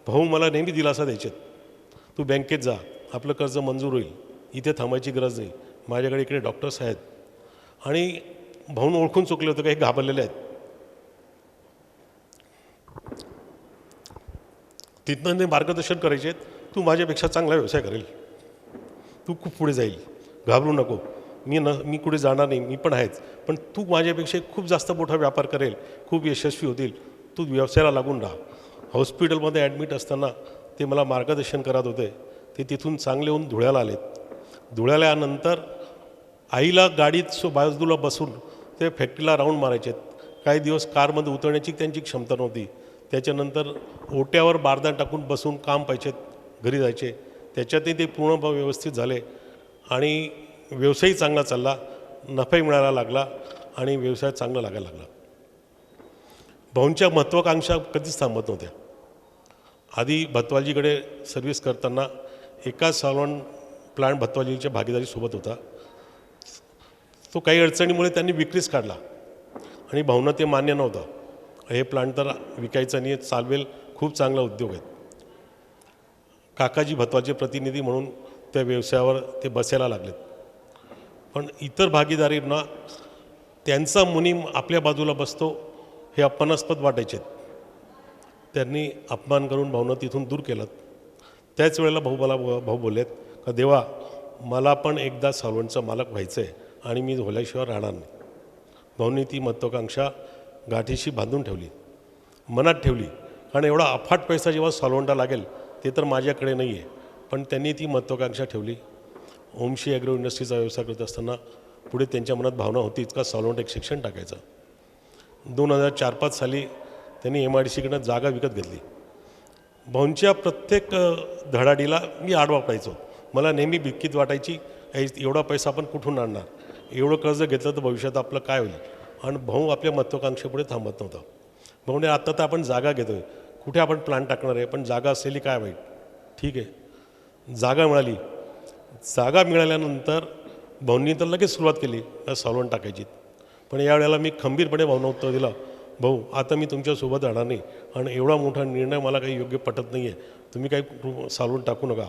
भाऊ मला नेहमी दिलासा द्यायचे, तू बँकेत जा, आपलं कर्ज मंजूर होईल, इथे थांबायची गरज नाही, माझ्याकडे इकडे डॉक्टर्स आहेत. आणि भाऊन ओळखून चुकले होते, काही घाबरलेले आहेत. तिथनं ते मार्गदर्शन करायचे, तू माझ्यापेक्षा चांगला व्यवसाय करेल, तू खूप पुढे जाईल, घाबरू नको, मी कुठे जाणार नाही, मी पण आहेच, पण तू माझ्यापेक्षा खूप जास्त मोठा व्यापार करेल, खूप यशस्वी होतील, तू व्यवसायाला लागून राहा. हॉस्पिटलमध्ये ॲडमिट असताना ते मला मार्गदर्शन करत होते. ते तिथून चांगले होऊन धुळ्याला आलेत. धुळ्याला आल्यानंतर आईला गाडीत बाजूला बसून ते फॅक्टरीला राऊंड मारायचे. काही दिवस कारमध्ये उतरण्याची त्यांची क्षमता नव्हती. त्याच्यानंतर ओट्यावर बारदान टाकून बसून काम पाहिजेत, घरी जायचे. त्याच्यातही ते पूर्ण व्यवस्थित झाले आणि व्यवसायही चांगला चालला, नफाही मिळायला लागला आणि व्यवसाय चांगला लागायला लागला. भाऊंच्या महत्त्वाकांक्षा कधीच थांबत नव्हत्या. आधी भत्वाजीकडे सर्व्हिस करताना एकाच सॉल्व्हंट प्लांट भत्वाजीच्या भागीदारीसोबत होता. तो काही अडचणीमुळे त्यांनी विक्रीच काढला आणि भाऊंना ते मान्य नव्हतं. हे प्लांट तर विकायचं नाही, चालवेल, खूप चांगला उद्योग आहे. काकाजी भत्वाचे प्रतिनिधी म्हणून त्या व्यवसायावर ते बसायला लागलेत. पण इतर भागीदारींना त्यांचा मुनीम आपल्या बाजूला बसतो हे अपमानास्पद वाटायचे. त्यांनी अपमान करून भाऊंना तिथून दूर केलं. त्याच वेळेला भाऊ बोललेत का देवा, मला पण एकदा सॉल्व्हंटचा मालक व्हायचं आहे आणि मी झाल्याशिवाय राहणार नाही. भाऊंनी ती महत्त्वाकांक्षा गाठीशी बांधून ठेवली, मनात ठेवली. कारण एवढा अफाट पैसा जेव्हा सॉल्व्हंटला लागेल ते तर माझ्याकडे नाही आहे, पण त्यांनी ती महत्त्वाकांक्षा ठेवली. ओमशी ॲग्रो इंडस्ट्रीचा व्यवसाय करत असताना पुढे त्यांच्या मनात भावना होतीच का सॉल्व्हंट एक शिक्षण टाकायचं. 2004-05 साली त्यांनी MIDCकडनं जागा विकत घेतली. भाऊंच्या प्रत्येक धडाडीला मी आडवा पडायचो. मला नेहमी भीतीच वाटायची, एवढा पैसा आपण कुठून आणणार, एवढं कर्ज घेतलं तर भविष्यात आपलं काय होईल. आणि भाऊ आपल्या महत्त्वाकांक्षेपुढे थांबत नव्हता. भाऊने आत्ता तर आपण जागा घेतो आहे, कुठे आपण प्लांट टाकणार आहे, पण जागा असलेली काय वाईट. ठीक आहे, जागा मिळाली. जागा मिळाल्यानंतर भाऊंनी तर लगेच सुरुवात केली सॉल्व्हंट टाकायची. पण यावेळेला मी खंबीरपणे भाऊंना उत्तर दिलं, भाऊ आता मी तुमच्यासोबत राहणार नाही आणि एवढा मोठा निर्णय मला काही योग्य पटत नाही आहे, तुम्ही काही सॉल्व्हंट टाकू नका.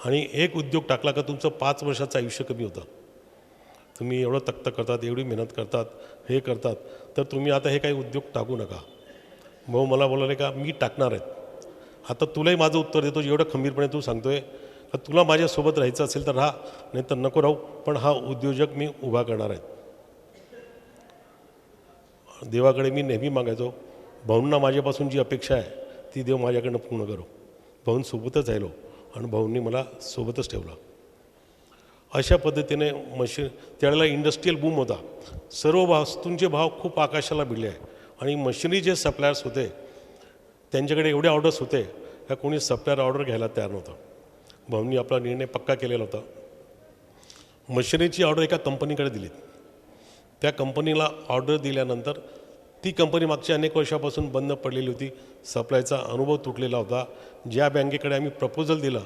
आणि एक उद्योग टाकला का तुमचं 5 वर्षाचं आयुष्य कमी होतं. तुम्ही एवढं तक्त करतात, एवढी मेहनत करतात, हे करतात, तर तुम्ही आता हे काही उद्योग टाकू नका. भाऊ मला बोलाले का मी टाकणार आहेत. आता तुलाही माझं उत्तर देतो, एवढं खंबीरपणे तू सांगतोय का तुला माझ्यासोबत राहायचं असेल तर राहा, नाही तर नको राहू, पण हा उद्योजक मी उभा करणार आहे. देवाकडे मी नेहमी मागायचो, भाऊंना माझ्यापासून जी अपेक्षा आहे ती देव माझ्याकडनं पूर्ण करो. भाऊंसोबतच राहिलो आणि भाऊंनी मला सोबतच ठेवलं. अशा पद्धतीने त्यावेळेला इंडस्ट्रीयल बूम होता. सर्व वस्तूंचे भाव खूप आकाशाला भिडले आहे आणि मशिनरी जे सप्लायर्स होते त्यांच्याकडे एवढे ऑर्डर्स होते का कोणी सप्लायर ऑर्डर घ्यायला तयार नव्हतं. भाऊंनी आपला निर्णय पक्का केलेला होता. मशिनरीची ऑर्डर एका कंपनीकडे दिली. त्या कंपनीला ऑर्डर दिल्यानंतर ती कंपनी मागच्या अनेक वर्षापासून बंद पडलेली होती. सप्लायचा अनुभव तुटलेला होता. ज्या बँकेकडे आम्ही प्रपोजल दिलं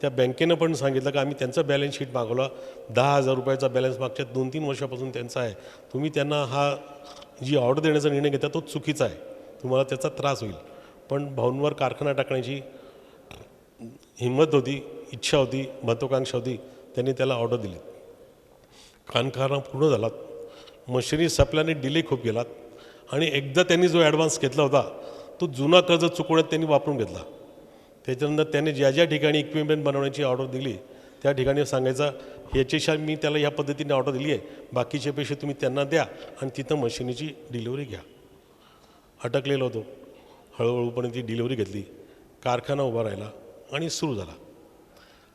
त्या बँकेनं पण सांगितलं की आम्ही त्यांचं बॅलन्स शीट मागवलं, 10,000 रुपयाचा बॅलन्स मागच्या 2-3 वर्षापासून त्यांचा आहे, तुम्ही त्यांना हा जी ऑर्डर देण्याचा निर्णय घेता तो चुकीचा आहे, तुम्हाला त्याचा त्रास होईल. पण भाऊंवर कारखाना टाकण्याची हिंमत होती, इच्छा होती, महत्त्वाकांक्षा होती. त्यांनी त्याला ऑर्डर दिली. कारखाना पूर्ण झाला. मशिनरी सप्लायने डिले खूप गेलात आणि एकदा त्यांनी जो ॲडव्हान्स घेतला होता तो जुना कर्ज चुकवण्यात त्यांनी वापरून घेतला. त्याच्यानंतर त्याने ज्या ज्या ठिकाणी इक्विपमेंट बनवण्याची ऑर्डर दिली त्या ठिकाणी सांगायचा, ह्याच्याशिवाय मी त्याला ह्या पद्धतीने ऑर्डर दिली आहे, बाकीचे पैसे तुम्ही त्यांना द्या आणि तिथं मशिनरीची डिलिव्हरी घ्या. अटकलेलो होतो. हळूहळूपणे ती डिलिव्हरी घेतली, कारखाना उभा राहिला आणि सुरू झाला.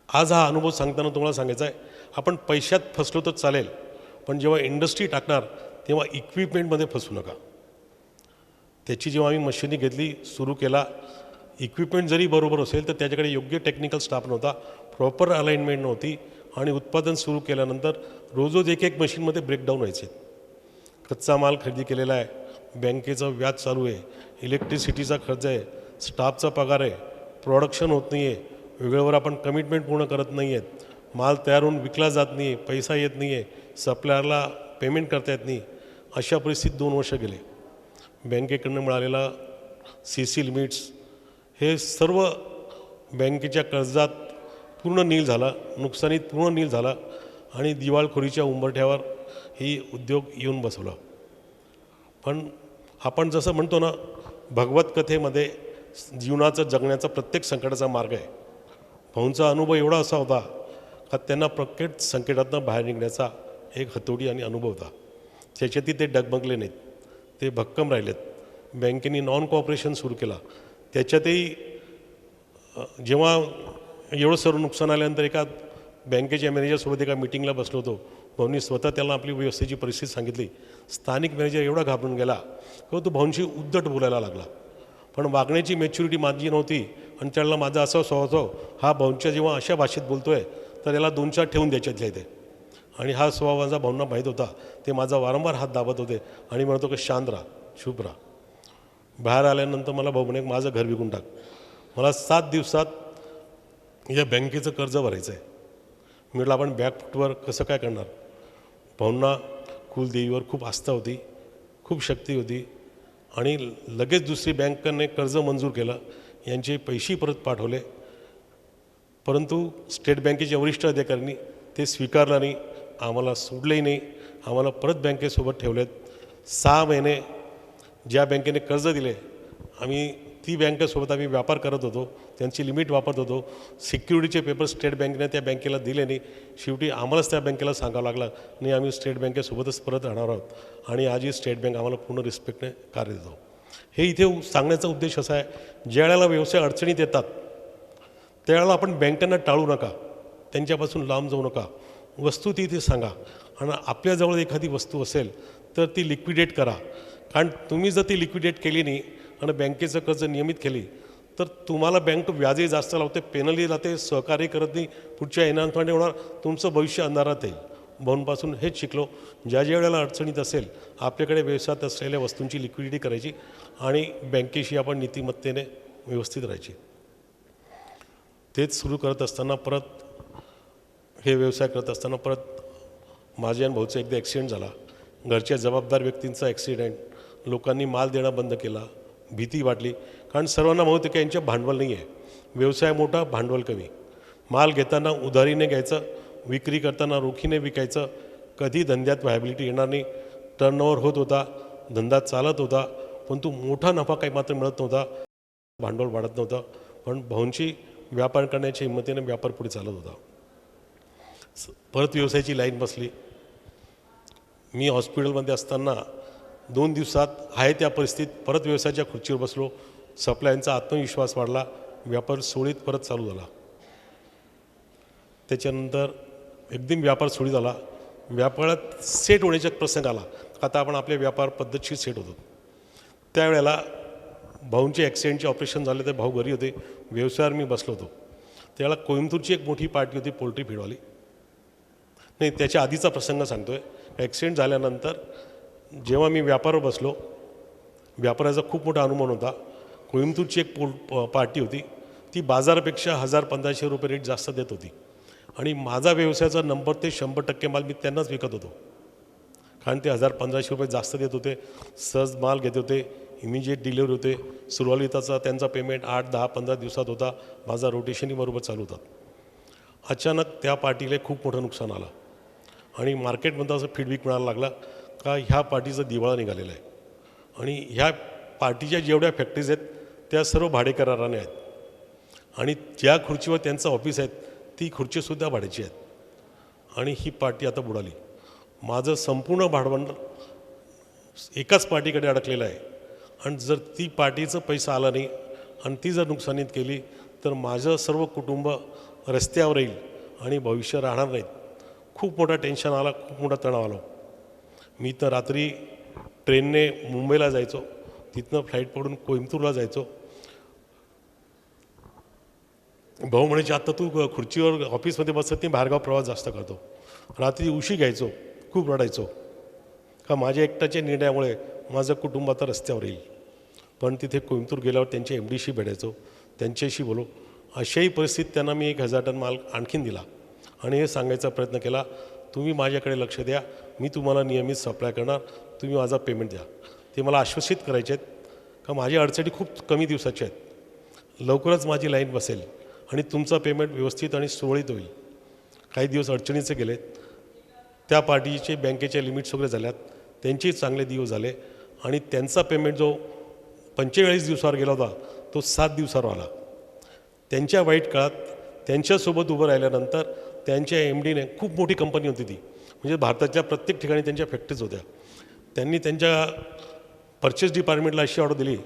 आज हा अनुभव सांगताना तुम्हाला सांगायचा आहे, आपण पैशात फसलो तर चालेल, पण जेव्हा इंडस्ट्री टाकणार तेव्हा इक्विपमेंटमध्ये फसू नका. त्याची जेव्हा आम्ही मशिनरी घेतली, सुरू केला, इक्विपमेंट जरी बरोबर असेल तर त्याच्याकडे योग्य टेक्निकल स्टाफ नव्हता, प्रॉपर अलाइनमेंट नव्हती आणि उत्पादन सुरू केल्यानंतर रोज एक मशीनमध्ये ब्रेकडाऊन व्हायचे. कच्चा माल खरेदी केलेला आहे, बँकेचं व्याज चालू आहे, इलेक्ट्रिसिटीचा खर्च आहे, स्टाफचा पगार आहे, प्रोडक्शन होत नाही आहे, वेळेवर आपण कमिटमेंट पूर्ण करत नाही आहेत, माल तयार होऊन विकला जात नाही आहे, पैसा येत नाही आहे, सप्लायरला पेमेंट करता येत नाही. अशा परिस्थितीत 2 वर्ष गेले. बँकेकडनं मिळालेला CC लिमिट्स हे सर्व बँकेच्या कर्जात पूर्ण नील झाला, नुकसानीत पूर्ण नील झाला आणि दिवाळखोरीच्या उंबरठ्यावर ही उद्योग येऊन बसवला. पण आपण जसं म्हणतो ना, भगवत कथेमध्ये जीवनाचं जगण्याचा प्रत्येक संकटाचा मार्ग आहे. भाऊंचा अनुभव एवढा असा होता का त्यांना प्रत्येक संकटातनं बाहेर निघण्याचा एक हतोडी आणि अनुभव होता. त्याच्यातही ते डगमगले नाहीत, ते भक्कम राहिलेत. बँकेने नॉन कॉपरेशन सुरू केला. त्याच्यातही जेव्हा एवढं सर्व नुकसान आल्यानंतर एका बँकेच्या मॅनेजरसोबत एका मिटिंगला बसलो होतो. भाऊंनी स्वतः त्याला आपली व्यवस्थेची परिस्थिती सांगितली. स्थानिक मॅनेजर एवढा घाबरून गेला किंवा तो भाऊंशी उद्धट बोलायला लागला. पण वागण्याची मॅच्युरिटी माझी नव्हती आणि त्याला माझा असा स्वभाव, हा भाऊंच्या जेव्हा अशा भाषेत बोलतो आहे तर याला 2-4 ठेवून द्यायच्यातल्या इथे. आणि हा स्वभाव माझा भाऊंना माहीत होता. ते माझा वारंवार हात दाबत होते आणि म्हणतो की शांत राहा, चूप राहा. बाहेर आल्यानंतर मला भाऊ म्हणे माझं घर विकून टाक, मला 7 दिवसात या बँकेचं कर्ज भरायचं आहे. म्हटलं आपण बॅकफुटवर कसं काय करणार. भाऊंना कुलदेवीवर खूप आस्था होती, खूप शक्ती होती आणि लगेच दुसरी बँकेने कर्ज मंजूर केलं. यांचे पैसे परत पाठवले, परंतु स्टेट बँकेच्या वरिष्ठ अधिकाऱ्यांनी ते स्वीकारलं नाही, आम्हाला सोडलंही नाही, आम्हाला परत बँकेसोबत ठेवलेत. 6 महिने ज्या बँकेने कर्ज दिले आम्ही ती बँकेसोबत आम्ही व्यापार करत होतो, त्यांची लिमिट वापरत होतो. सिक्युरिटीचे पेपर स्टेट बँकेने त्या बँकेला दिले नाही. शेवटी आम्हालाच त्या बँकेला सांगावं लागलं नाही, आम्ही स्टेट बँकेसोबतच परत राहणार आहोत आणि आजही स्टेट बँक आम्हाला पूर्ण रिस्पेक्टने कार्य देतो. हे इथे सांगण्याचा उद्देश असा आहे, ज्या वेळेला व्यवसाय अडचणीत येतात त्यावेळेला आपण बँकांना टाळू नका, त्यांच्यापासून लांब जाऊ नका, वस्तू ती इथे सांगा आणि आपल्याजवळ एखादी वस्तू असेल तर ती लिक्विडेट करा. कारण तुम्ही जर ती लिक्विडेट केली नाही आणि बँकेचं कर्ज नियमित केली तर तुम्हाला बँक व्याजही जास्त लावते, पेनल्टी लावते, सहकार्य करत नाही, पुढच्या येणाऱ्यामध्ये होणार तुमचं भविष्य अंधारात येईल. भाऊंपासून हेच शिकलो, ज्या वेळेला अडचणीत असेल आपल्याकडे व्यवसायात असलेल्या वस्तूंची लिक्विडिटी करायची आणि बँकेशी आपण नीतिमत्तेने व्यवस्थित राहायची. तेच सुरू करत असताना हे व्यवसाय करत असताना माझ्या आणि भाऊचा एकदा ॲक्सिडेंट झाला. घरच्या जबाबदार व्यक्तींचा ॲक्सिडेंट, लोकांनी माल देणं बंद केला, भीती वाटली, कारण सर्वांना माहिती की यांच्या भांडवल नाही आहे, व्यवसाय मोठा, भांडवल कमी. माल घेताना उधारीने घ्यायचं, विक्री करताना रोखीने विकायचं, कधी धंद्यात व्हायबिलिटी येणार नाही, टर्नओव्हर होत होता, धंदा चालत होता, पण तो मोठा नफा काही मात्र मिळत नव्हता, भांडवल वाढत नव्हतं. पण भाऊंची व्यापार करण्याच्या हिंमतीने व्यापार पुढे चालत होता. परत व्यवसायाची लाईन बसली. मी हॉस्पिटलमध्ये असताना 2 दिवसात आहे त्या परिस्थितीत परत व्यवसायाच्या खुर्चीवर बसलो. सप्लायरचा आत्मविश्वास वाढला, व्यापार सुरळीत परत चालू झाला. त्याच्यानंतर एकदम व्यापार सुरळीत झाला. व्यापारात सेट होण्याचा प्रसंग आला. आता आपण आपले व्यापार पद्धतशीर सेट होतो. त्यावेळेला भाऊंचे ॲक्सिडेंटचे ऑपरेशन झाले, तर भाऊ घरी होते, व्यवसायावर मी बसलो होतो. त्यावेळेला कोइंबतूरची एक मोठी पार्टी होती, पोल्ट्री फीडवाली. नाही, त्याच्या आधीचा प्रसंग सांगतो आहे. ॲक्सिडेंट झाल्यानंतर जेव्हा मी व्यापारावर बसलो, व्यापाराचा खूप मोठा अनुभव होता. कोइंबतूरची एक पार्टी होती, ती बाजारापेक्षा 1000-1500 रुपये रेट जास्त देत होती आणि माझा व्यवसायाचा नंबर ते 100% माल मी त्यांनाच विकत होतो, कारण ते 1000-1500 रुपये जास्त देत होते, सहज माल घेत होते, इमिजिएट डिलिव्हरी होते. सुरुवातीचा त्यांचा पेमेंट 8-10-15 दिवसात होता. माझा रोटेशनही बरोबर चालू होता. अचानक त्या पार्टीला खूप मोठं नुकसान आलं आणि मार्केटमध्ये असं फीडबॅक मिळायला लागला का ह्या पार्टीचा दिवाळा निघालेला आहे आणि ह्या पार्टीच्या जेवढ्या फॅक्टरीज आहेत त्या सर्व भाडेकराराने आहेत आणि ज्या खुर्चीवर त्यांचं ऑफिस आहे ती खुर्चीसुद्धा भाड्याची आहेत आणि ही पार्टी आता बुडाली. माझं संपूर्ण भांडवल एकाच पार्टीकडे अडकलेलं आहे आणि जर ती पार्टीचं पैसा आला नाही आणि ती जर नुकसानीत केली तर माझं सर्व कुटुंब रस्त्यावर येईल आणि भविष्य राहणार नाहीत. खूप मोठा टेन्शन आला, खूप मोठा तणाव आला. मी तर रात्री ट्रेनने मुंबईला जायचो, तिथनं फ्लाईट पकडून कोइंबतूरला जायचो. भाऊ म्हणायचे, आत्ता तू खुर्चीवर ऑफिसमध्ये बसत नाही, बाहेरगाव प्रवास जास्त करतो. रात्री उशी घ्यायचो, खूप रडायचो का माझ्या एकट्याच्या निर्णयामुळे माझं कुटुंब आता रस्त्यावर येईल. पण तिथे कोइंबतूर गेल्यावर त्यांच्या MDशी भेटायचो, त्यांच्याशी बोलो. अशाही परिस्थितीत त्यांना मी 1000 टन माल आणखीन दिला आणि हे सांगायचा प्रयत्न केला, तुम्ही माझ्याकडे लक्ष द्या, मी तुम्हाला नियमित सप्लाय करणार, तुम्ही माझा पेमेंट द्या. ते मला आश्वासित करायचे आहेत का माझ्या अडचणी खूप कमी दिवसाच्या आहेत, लवकरच माझी लाईन बसेल आणि तुमचा पेमेंट व्यवस्थित आणि सुरळीत होईल. काही दिवस अडचणीचे गेलेत. त्या पार्टीचे बँकेच्या लिमिट्स वगैरे झाल्यात, त्यांचेही चांगले दिवस झाले आणि त्यांचा पेमेंट जो 45 दिवसावर गेला होता तो 7 दिवसावर आला. त्यांच्या वाईट काळात त्यांच्यासोबत उभं राहिल्यानंतर त्यांच्या MDने, खूप मोठी कंपनी होती ती, म्हणजे भारताच्या प्रत्येक ठिकाणी त्यांच्या फॅक्टरीज होत्या, त्यांनी त्यांच्या परचेस डिपार्टमेंटला अशी ऑर्डर दिली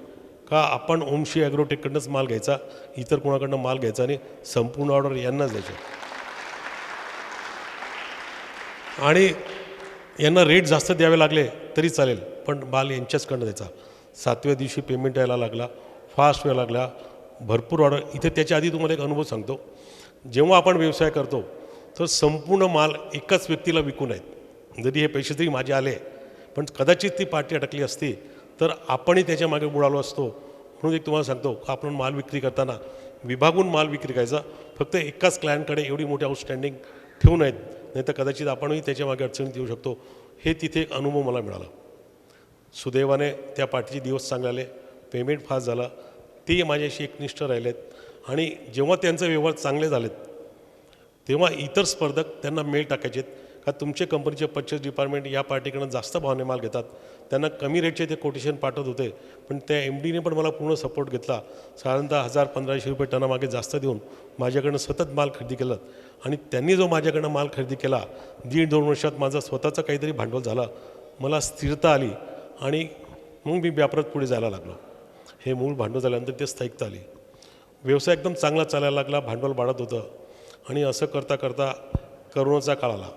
का आपण ओमश्री ॲग्रोटेककडनंच माल घ्यायचा, इतर कोणाकडनं माल घ्यायचा आणि संपूर्ण ऑर्डर यांनाच द्यायची आणि यांना रेट जास्त द्यावे लागले तरी चालेल, पण माल यांच्याचकडनं द्यायचा. 7व्या दिवशी पेमेंट यायला लागला, फास्ट व्हायला लागला, भरपूर ऑर्डर. इथे त्याच्या आधी तुम्हाला एक अनुभव सांगतो. जेव्हा आपण व्यवसाय करतो तर संपूर्ण माल एकाच व्यक्तीला विकून आहेत, जरी हे पैसे जरी माझे आले पण कदाचित ती पार्टी अटकली असती तर आपणही त्याच्या मागे बुडालो असतो. म्हणून एक तुम्हाला सांगतो का आपण माल विक्री करताना विभागून माल विक्री करायचा, फक्त एकाच क्लायंटकडे एवढी मोठी आउटस्टँडिंग ठेवू नयेत, नाही तर कदाचित आपणही त्याच्या मागे अडचणीत येऊ शकतो. हे तिथे एक अनुभव मला मिळाला. सुदैवाने त्या पार्टीचे दिवस चांगले आले, पेमेंट फास्ट झाला, ते माझ्याशी एकनिष्ठ राहिलेत आणि जेव्हा त्यांचे व्यवहार चांगले झालेत तेव्हा इतर स्पर्धक त्यांना मेल टाकायचे का तुमचे कंपनीचे परचेस डिपार्टमेंट या पार्टीकडनं जास्त भावाने माल घेतात, त्यांना कमी रेटचे ते कोटेशन पाठवत होते, पण त्या MDने पण मला पूर्ण सपोर्ट घेतला. साधारणतः 1000-1500 रुपये टनामागे जास्त देऊन माझ्याकडनं सतत माल खरेदी केलं आणि त्यांनी जो माझ्याकडनं माल खरेदी केला, 1.5-2 वर्षात माझा स्वतःचं काहीतरी भांडवल झाला, मला स्थिरता आली आणि मग मी व्यापारात पुढे जायला लागलो. हे मूळ भांडवल झाल्यानंतर ते स्थायिकता आली, व्यवसाय एकदम चांगला चालायला लागला, भांडवल वाढत होतं आणि असं करता करता करोनाचा काळ आला.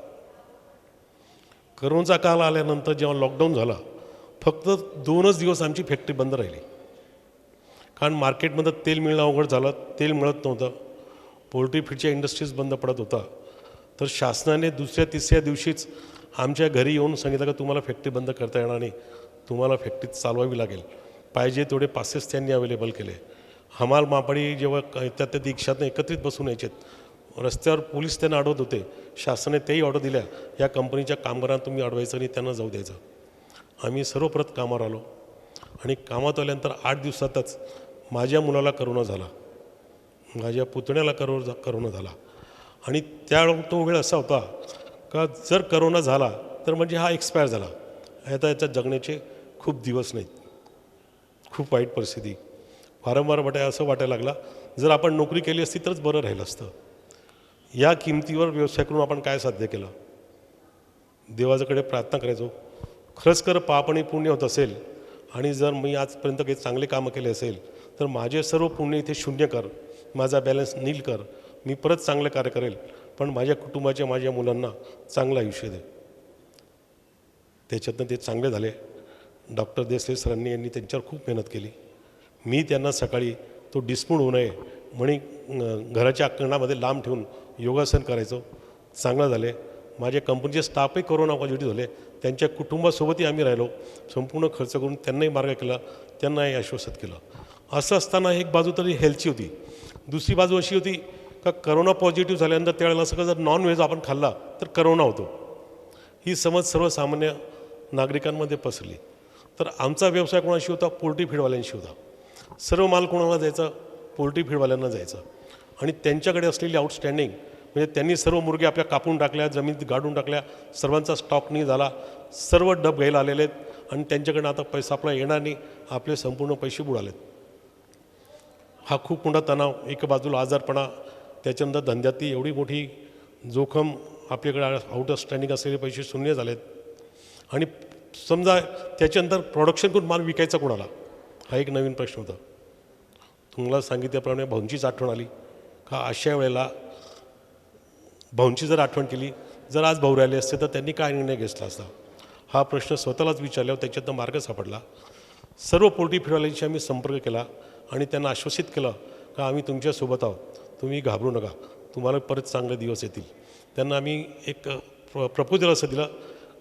करोनाचा काळ आल्यानंतर जेव्हा लॉकडाऊन झाला फक्त 2च दिवस आमची फॅक्टरी बंद राहिली, कारण मार्केटमध्ये तेल मिळणं अवघड झालं, तेल मिळत नव्हतं, पोल्ट्री फीडच्या इंडस्ट्रीज बंद पडत होता. तर शासनाने दुसऱ्या तिसऱ्या दिवशीच आमच्या घरी येऊन सांगितलं की तुम्हाला फॅक्टरी बंद करता येणार नाही, तुम्हाला फॅक्टरी चालवावी लागेल. पाहिजे तेवढे पासेस त्यांनी अवेलेबल केले. हमाल मापाडी जेव्हा त्या रिक्षातनं एकत्रित बसून यायचेत, रस्त्यावर पोलीस त्यांना अडवत होते. शासनाने तेही ऑर्डर दिल्या, या कंपनीच्या कामगारांना तुम्ही अडवायचं आणि त्यांना जाऊ द्यायचं. आम्ही सर्व परत कामावर आलो आणि कामात आल्यानंतर 8 दिवसातच माझ्या मुलाला करोना झाला, माझ्या पुतण्याला करोना झाला. आणि तो वेळ असा होता का जर करोना झाला तर म्हणजे हा एक्सपायर झाला, आता याच्यात जगण्याचे खूप दिवस नाहीत. खूप वाईट परिस्थिती. वारंवार असं वाटायला लागला जर आपण नोकरी केली असती तरच बरं राहिलं असतं. या किमतीवर व्यवसाय करून आपण काय साध्य केलं. देवाच्याकडे प्रार्थना करायचो, खरंच कर पाप आणि पुण्य होत असेल आणि जर मी आजपर्यंत काही चांगले कामं केले असेल तर माझे सर्व पुण्य इथे शून्य कर, माझा बॅलन्स नील कर, मी परत चांगलं कार्य करेल, पण माझ्या कुटुंबाच्या माझ्या मुलांना चांगलं आयुष्य दे. त्याच्यातनं ते चांगले झाले. डॉक्टर देसले सरांनी यांनी त्यांच्यावर खूप मेहनत केली. मी त्यांना सकाळी तो डिस्प्यूट होऊ नये म्हणे घराच्या अंगणामध्ये लांब ठेवून योगासन करायचो. चांगलं झाले. माझ्या कंपनीचे स्टाफही कोरोना पॉझिटिव्ह झाले. त्यांच्या कुटुंबासोबतही आम्ही राहिलो, संपूर्ण खर्च करून त्यांनाही मार्ग केला, त्यांनाही आश्वासित केलं. असं असताना एक बाजू तरी हेल्थची होती, दुसरी बाजू अशी होती का करोना पॉझिटिव्ह झाल्यानंतर त्यावेळेला सगळं जर नॉनव्हेज आपण खाल्ला तर करोना होतो, ही समज सर्वसामान्य नागरिकांमध्ये पसरली. तर आमचा व्यवसाय कोणाशी होता? पोल्ट्री फीडवाल्यांशी होता. सर्व माल कोणाला जायचा? पोल्ट्री फीडवाल्यांना जायचं. आणि त्यांच्याकडे असलेली आउटस्टँडिंग म्हणजे त्यांनी सर्व मुर्गे आपल्या कापून टाकल्या, जमिनीत गाडून टाकल्या, सर्वांचा स्टॉक नाही झाला, सर्व डब घ्यायला आलेले आहेत आणि त्यांच्याकडनं आता पैसा आपला येणार नाही, आपले संपूर्ण पैसे बुडालेत. हा खूप मोठा तणाव, एक बाजूला आजारपणा, त्याच्यानंतर धंद्यातली एवढी मोठी जोखम, आपल्याकडे आउटस्टँडिंग असलेले पैसे शून्य झालेत. आणि समजा त्याच्यानंतर प्रोडक्शन करून माल विकायचा कोणाला, हा एक नवीन प्रश्न होता. तुम्हाला सांगितल्याप्रमाणे भाऊंचीच आठवण आली का अशा वेळेला भाऊंची जर आठवण केली, जर आज भाऊ राहिले असते तर त्यांनी काय निर्णय घेतला असता, हा प्रश्न स्वतःलाच विचारल्यावर त्याच्यातनं मार्ग सापडला. सर्व पोल्ट्री फीडवाल्यांशी आम्ही संपर्क केला आणि त्यांना आश्वासित केलं का आम्ही तुमच्यासोबत आहोत, तुम्ही घाबरू नका, तुम्हाला परत चांगले दिवस येतील. त्यांना आम्ही एक प्रपोजल असं दिलं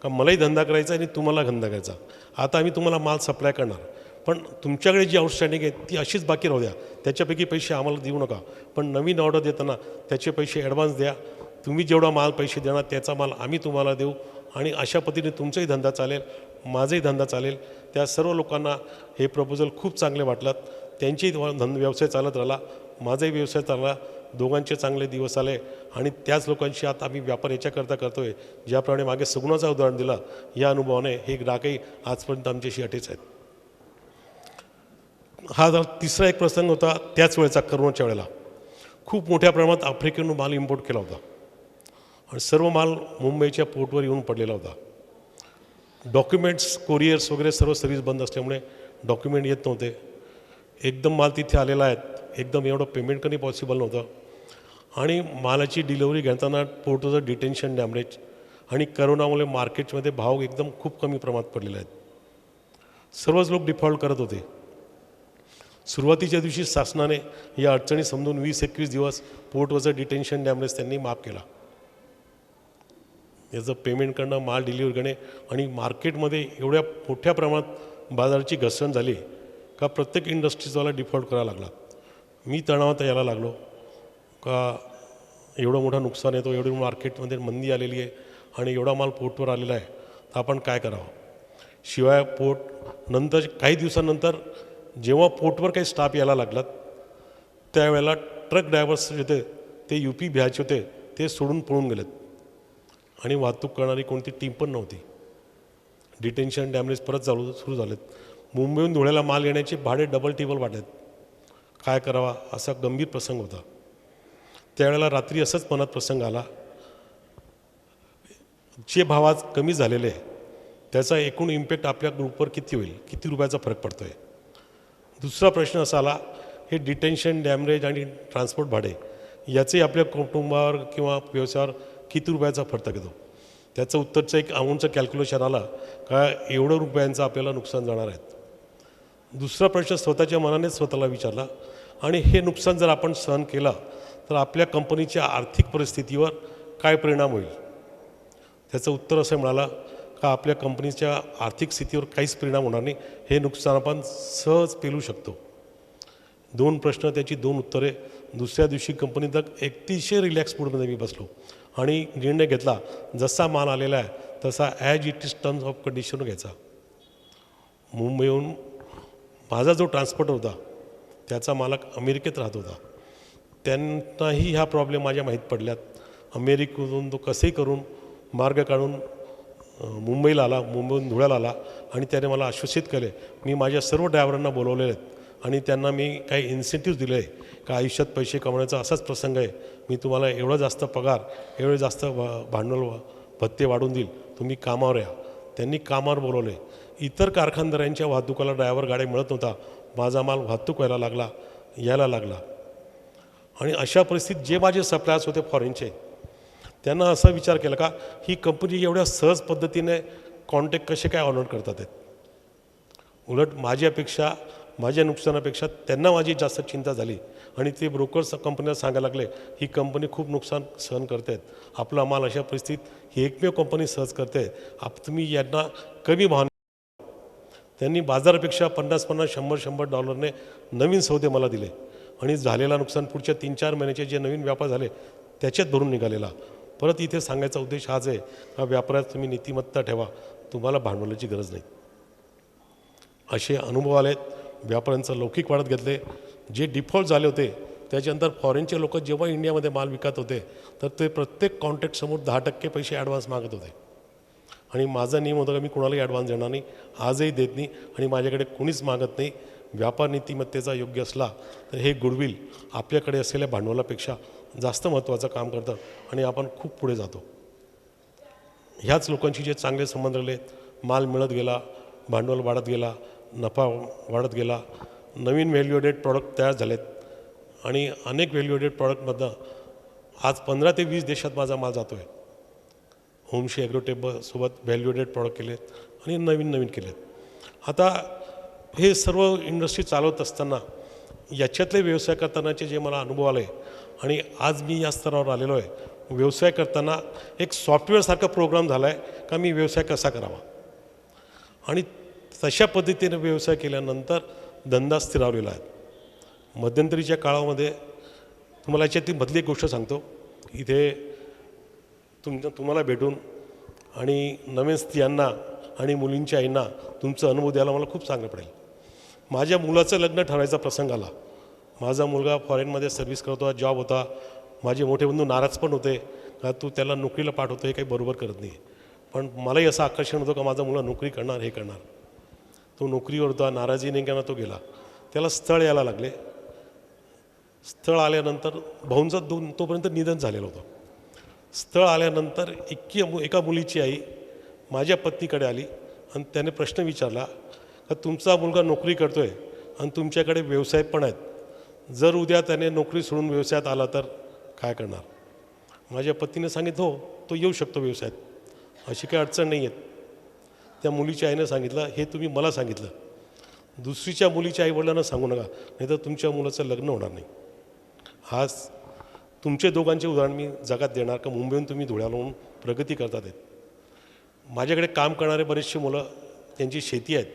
का मलाही धंदा करायचा आणि तुम्हाला धंदा करायचा, आता आम्ही तुम्हाला माल सप्लाय करणार, पण तुमच्याकडे जी आउटस्टँडिंग आहे ती अशीच बाकी राहू द्या, त्याच्यापैकी पैसे आम्हाला देऊ नका, पण नवीन ऑर्डर देताना त्याचे पैसे ॲडव्हान्स द्या, तुम्ही जेवढा माल पैसे देणार त्याचा माल आम्ही तुम्हाला देऊ आणि अशा पद्धतीने तुमचाही धंदा चालेल, माझाही धंदा चालेल. त्या सर्व लोकांना हे प्रपोजल खूप चांगले वाटलं. त्यांचेही व्यवसाय चालत राहिला, माझाही व्यवसाय चालला, दोघांचे चांगले दिवस आले. आणि त्याच लोकांशी आता आम्ही व्यापार याच्याकरता करतो आहे, ज्याप्रमाणे मागे सगुणाचं उदाहरण दिलं, या अनुभवाने हे ग्राहकही आजपर्यंत आमच्याशी अटेच आहेत. हा तिसरा एक प्रसंग होता त्याच वेळेचा, करोनाच्या वेळेला खूप मोठ्या प्रमाणात आफ्रिकेतून माल इम्पोर्ट केला होता आणि सर्व माल मुंबईच्या पोर्टवर येऊन पडलेला होता. डॉक्युमेंट्स, कोरियर्स वगैरे सर्व सर्व्हिस बंद असल्यामुळे डॉक्युमेंट येत नव्हते. एकदम माल तिथे आलेला आहे, एकदम एवढं पेमेंट कधी पॉसिबल नव्हतं. आणि मालाची डिलिव्हरी घेताना पोर्टचं डिटेन्शन डॅमेज आणि करोनामुळे मार्केटमध्ये भाव एकदम खूप कमी प्रमाणात पडलेले आहेत. सर्वच लोक डिफॉल्ट करत होते. सुरुवातीच्या दिवशी शासनाने या अडचणी समजून 20-21 दिवस पोर्टवरचं डिटेन्शन डॅमेज त्यांनी माफ केला. याचं पेमेंट करणं, माल डिलिव्हर करणे आणि मार्केटमध्ये एवढ्या मोठ्या प्रमाणात बाजाराची घसरण झाली का प्रत्येक इंडस्ट्रीजवाला डिफॉल्ट करायला लागला. मी तणावात यायला लागलो का एवढं मोठं नुकसान येतो, एवढी मार्केटमध्ये मंदी आलेली आहे आणि एवढा माल पोर्टवर आलेला आहे, तर आपण काय करावं. शिवाय पोर्ट नंतर काही दिवसानंतर जेव्हा पोर्टवर काही स्टाफ यायला लागलात त्यावेळेला ट्रक ड्रायव्हर्स जे होते ते UP बिहारचे होते, ते सोडून पळून गेलेत आणि वाहतूक करणारी कोणती टीम पण नव्हती. डिटेन्शन डॅमेज परत सुरू झालेत. मुंबईहून धुळ्याला माल येण्याचे भाडे डबल टिबल वाढलेत. काय करावा असा गंभीर प्रसंग होता. त्यावेळेला रात्री असंच मनात प्रसंग आला, जे भाव आज कमी झालेले आहे त्याचा एकूण इम्पॅक्ट आपल्या ग्रुपवर किती होईल, किती रुपयाचा फरक पडतो आहे. दुसरा प्रश्न असा आला, हे डिटेन्शन डॅमेज आणि ट्रान्सपोर्ट भाडे याचे आपल्या कुटुंबावर किंवा व्यवसायावर किती रुपयाचा फरक येतो. त्याचं उत्तरचं एक अमाऊंटचं कॅल्क्युलेशन आला का एवढं रुपयांचं आपल्याला नुकसान जाणार आहेत. दुसरा प्रश्न स्वतःच्या मनानेच स्वतःला विचारला, आणि हे नुकसान जर आपण सहन केलं तर आपल्या कंपनीच्या आर्थिक परिस्थितीवर काय परिणाम होईल. त्याचं उत्तर असं मिळालं का आपल्या कंपनीच्या आर्थिक स्थितीवर काहीच परिणाम होणार नाही, हे नुकसान आपण सहज पेलू शकतो. 2 प्रश्न, त्याची 2 उत्तरे. दुसऱ्या दिवशी कंपनीत अतिशय रिलॅक्स मूडमध्ये मी बसलो आणि निर्णय घेतला, जसा माल आलेला आहे तसा as it is terms of condition घ्यायचा. मुंबईहून माझा जो ट्रान्सपोर्टर होता त्याचा मालक अमेरिकेत राहत होता. त्यांनाही ह्या प्रॉब्लेम माझ्या माहीत पडल्यात. अमेरिकेतून तो कसेही करून मार्ग काढून मुंबईला आला, मुंबईहून धुळ्याला आला आणि त्याने मला आश्वासित केले. मी माझ्या सर्व ड्रायव्हरांना बोलवलेले आहेत आणि त्यांना मी काही इन्सेंटिव्ह दिले आहे का आयुष्यात पैसे कमवण्याचा असाच प्रसंग आहे, मी तुम्हाला एवढा जास्त पगार, एवढे जास्त भांडवल भत्ते वाढवून देईल, तुम्ही कामावर या. त्यांनी कामावर बोलवले. इतर कारखानदारांच्या वाहतुकाला ड्रायव्हर गाड्या मिळत नव्हता, माझा माल वाहतूक यायला लागला. आणि अशा परिस्थितीत जे माझे सप्लायर्स होते फॉरेनचे, त्यांना असा विचार केला का ही कंपनी एवढ्या सहज पद्धतीने कॉन्टॅक्ट कसे काय ऑनर करतात आहेत. उलट माझ्या नुकसानापेक्षा त्यांना माझी जास्त चिंता झाली आणि ते ब्रोकर्स कंपनीला सांगायला लागले ही कंपनी खूप नुकसान सहन करते आहेत, आपला माल अशा परिस्थितीत ही एकमेव कंपनी सहज करते, तुम्ही यांना कमी भाव. त्यांनी बाजारापेक्षा 50-50, 100-100 डॉलरने नवीन सौदे मला दिले आणि झालेला नुकसान पुढच्या 3-4 महिन्याचे जे नवीन व्यापार झाले त्याच्यात भरून निघालेला. परत इथे सांगायचा उद्देश हाच आहे का व्यापारात तुम्ही नीतिमत्ता ठेवा, तुम्हाला भांडवलाची गरज नाही. असे अनुभव आलेत. व्यापाऱ्यांचं लौकिक वाढत घेतले. जे डिफॉल्ट झाले होते त्याच्यानंतर फॉरेनचे लोक जेव्हा इंडियामध्ये माल विकत होते तर ते प्रत्येक कॉन्ट्रॅक्टसमोर 10% पैसे ॲडव्हान्स मागत होते आणि माझा नियम होता का मी कोणालाही ॲडव्हान्स देणार नाही, आजही देत नाही आणि माझ्याकडे कोणीच मागत नाही. व्यापार नीतिमत्तेचा योग्य असला तर हे गुडविल आपल्याकडे असलेल्या भांडवलापेक्षा जास्त महत्त्वाचं काम करतं आणि आपण खूप पुढे जातो. ह्याच लोकांशी जे चांगले संबंध राहिले, माल मिळत गेला, भांडवल वाढत गेला, नफा वाढत गेला, नवीन व्हॅल्यू ॲडेड प्रॉडक्ट तयार झालेत आणि अनेक व्हॅल्यू ॲडेड प्रॉडक्टमधनं आज 15 ते 20 देशात माझा माल जातो आहे. होमशी ॲग्रोटेबसोबत व्हॅल्यू ॲडेड प्रॉडक्ट केलेत आणि नवीन केलेत. आता हे सर्व इंडस्ट्री चालवत असताना याच्यातले व्यवसाय करतानाचे जे मला अनुभव आले आणि आज मी या स्तरावर आलेलो आहे. व्यवसाय करताना एक सॉफ्टवेअरसारखा प्रोग्राम झाला आहे का मी व्यवसाय कसा करावा आणि तशा पद्धतीने व्यवसाय केल्यानंतर धंदा स्थिरावलेला आहे. मध्यंतरीच्या काळामध्ये तुम्हाला याच्यातली मधली एक गोष्ट सांगतो. इथे तुम्हाला भेटून आणि नवीन स्त्रियांना आणि मुलींच्या आईंना तुमचा अनुभव द्यायला मला खूप चांगलं पडेल. माझ्या मुलाचं लग्न ठरवायचा प्रसंग आला. माझा मुलगा फॉरेनमध्ये सर्व्हिस करत होता, जॉब होता. माझे मोठे बंधू नाराज पण होते का तू त्याला नोकरीला पाठवतो हे काही बरोबर करत नाही. पण मलाही असं आकर्षण होतं का माझा मुलगा नोकरी करणार, हे करणार. तो नोकरीवर होता, नाराजी नाही करणार, तो गेला. त्याला स्थळ यायला लागले. स्थळ आल्यानंतर भाऊंचं तोपर्यंत निधन झालेलं होतं. स्थळ आल्यानंतर एका मुलीची आई माझ्या पत्नीकडे आली आणि त्याने प्रश्न विचारला का तुमचा मुलगा नोकरी करतो आहे आणि तुमच्याकडे व्यवसाय पण आहेत, जर उद्या त्याने नोकरी सोडून व्यवसायात आला तर काय करणार. माझ्या पत्नीने सांगितलं हो तो येऊ शकतो व्यवसायात, अशी काही अडचण नाही आहेत. त्या मुलीच्या आईनं सांगितलं हे तुम्ही मला सांगितलं, दुसरीच्या मुलीच्या आईवडिलांना सांगू नका, नाही तर तुमच्या मुलाचं लग्न होणार नाही. हाच तुमचे दोघांचे उदाहरण मी जगात देणार का मुंबईहून तुम्ही धुळ्याला प्रगती करतात आहेत. माझ्याकडे काम करणारे बरेचसे मुलं त्यांची शेती आहेत,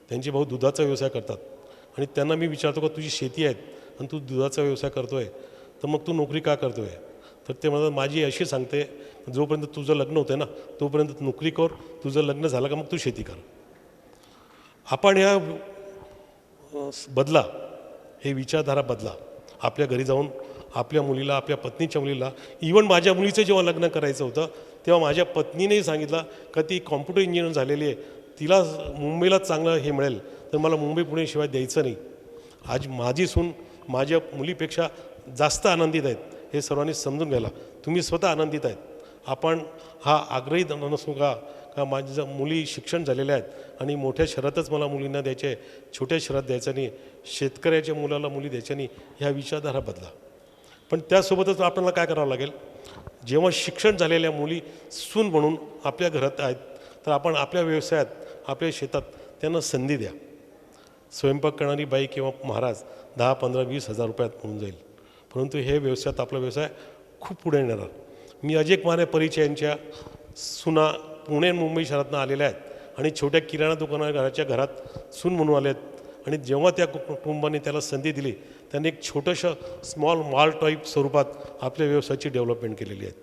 त्यांचे भाऊ दुधाचा व्यवसाय करतात आणि त्यांना मी विचारतो का तुझी शेती आहेत आणि तू दुधाचा व्यवसाय करतो आहे तर मग तू नोकरी का करतो आहे. तर ते म्हणतात माझी अशी सांगते जोपर्यंत तुझं लग्न होतं ना तोपर्यंत नोकरी कर, तुझं लग्न झालं का मग तू शेती कर. आपण ह्या बदला, हे विचारधारा बदला. आपल्या घरी जाऊन आपल्या मुलीला, आपल्या पत्नीच्या मुलीला, इवन माझ्या मुलीचं जेव्हा लग्न करायचं होतं तेव्हा माझ्या पत्नीनेही सांगितलं का ती कॉम्प्युटर इंजिनियर झालेली आहे, तिला मुंबईला चांगलं हे मिळेल तर मला मुंबई पुणे शिवाय द्यायचं नाही. आज माझी सून माझ्या मुलीपेक्षा जास्त आनंदित आहेत, हे सर्वांनी समजून घ्यायला. तुम्ही स्वतः आनंदित आहेत. आपण हा आग्रही नसू का माझ्या मुली शिक्षण झालेल्या आहेत आणि मोठ्या शहरातच मला मुलींना द्यायचे, छोट्या शहरात द्यायचं नाही, शेतकऱ्याच्या मुलाला मुली द्यायच्या नाही, ह्या विचारधारा बदला. पण त्यासोबतच आपल्याला काय करावं लागेल, जेव्हा शिक्षण झालेल्या मुली सून म्हणून आपल्या घरात आहेत, तर आपण आपल्या व्यवसायात, आपल्या शेतात त्यांना संधी द्या. स्वयंपाक करणारी बाई किंवा महाराज 10, 15, 20 हजार रुपयात होऊन जाईल, परंतु हे व्यवसायात आपला व्यवसाय खूप पुढे नेणार. मी अजय कुमार परिचयांच्या सुना पुणे मुंबई शहरातून आलेल्या आहेत आणि छोट्या किराणा दुकानाच्या घरात सून म्हणून आल्या आहेत. आणि जेव्हा त्या कुटुंबाने त्याला संधी दिली, त्यांनी एक छोटंसं स्मॉल मॉल टाईप स्वरूपात आपल्या व्यवसायाची डेव्हलपमेंट केलेली आहे.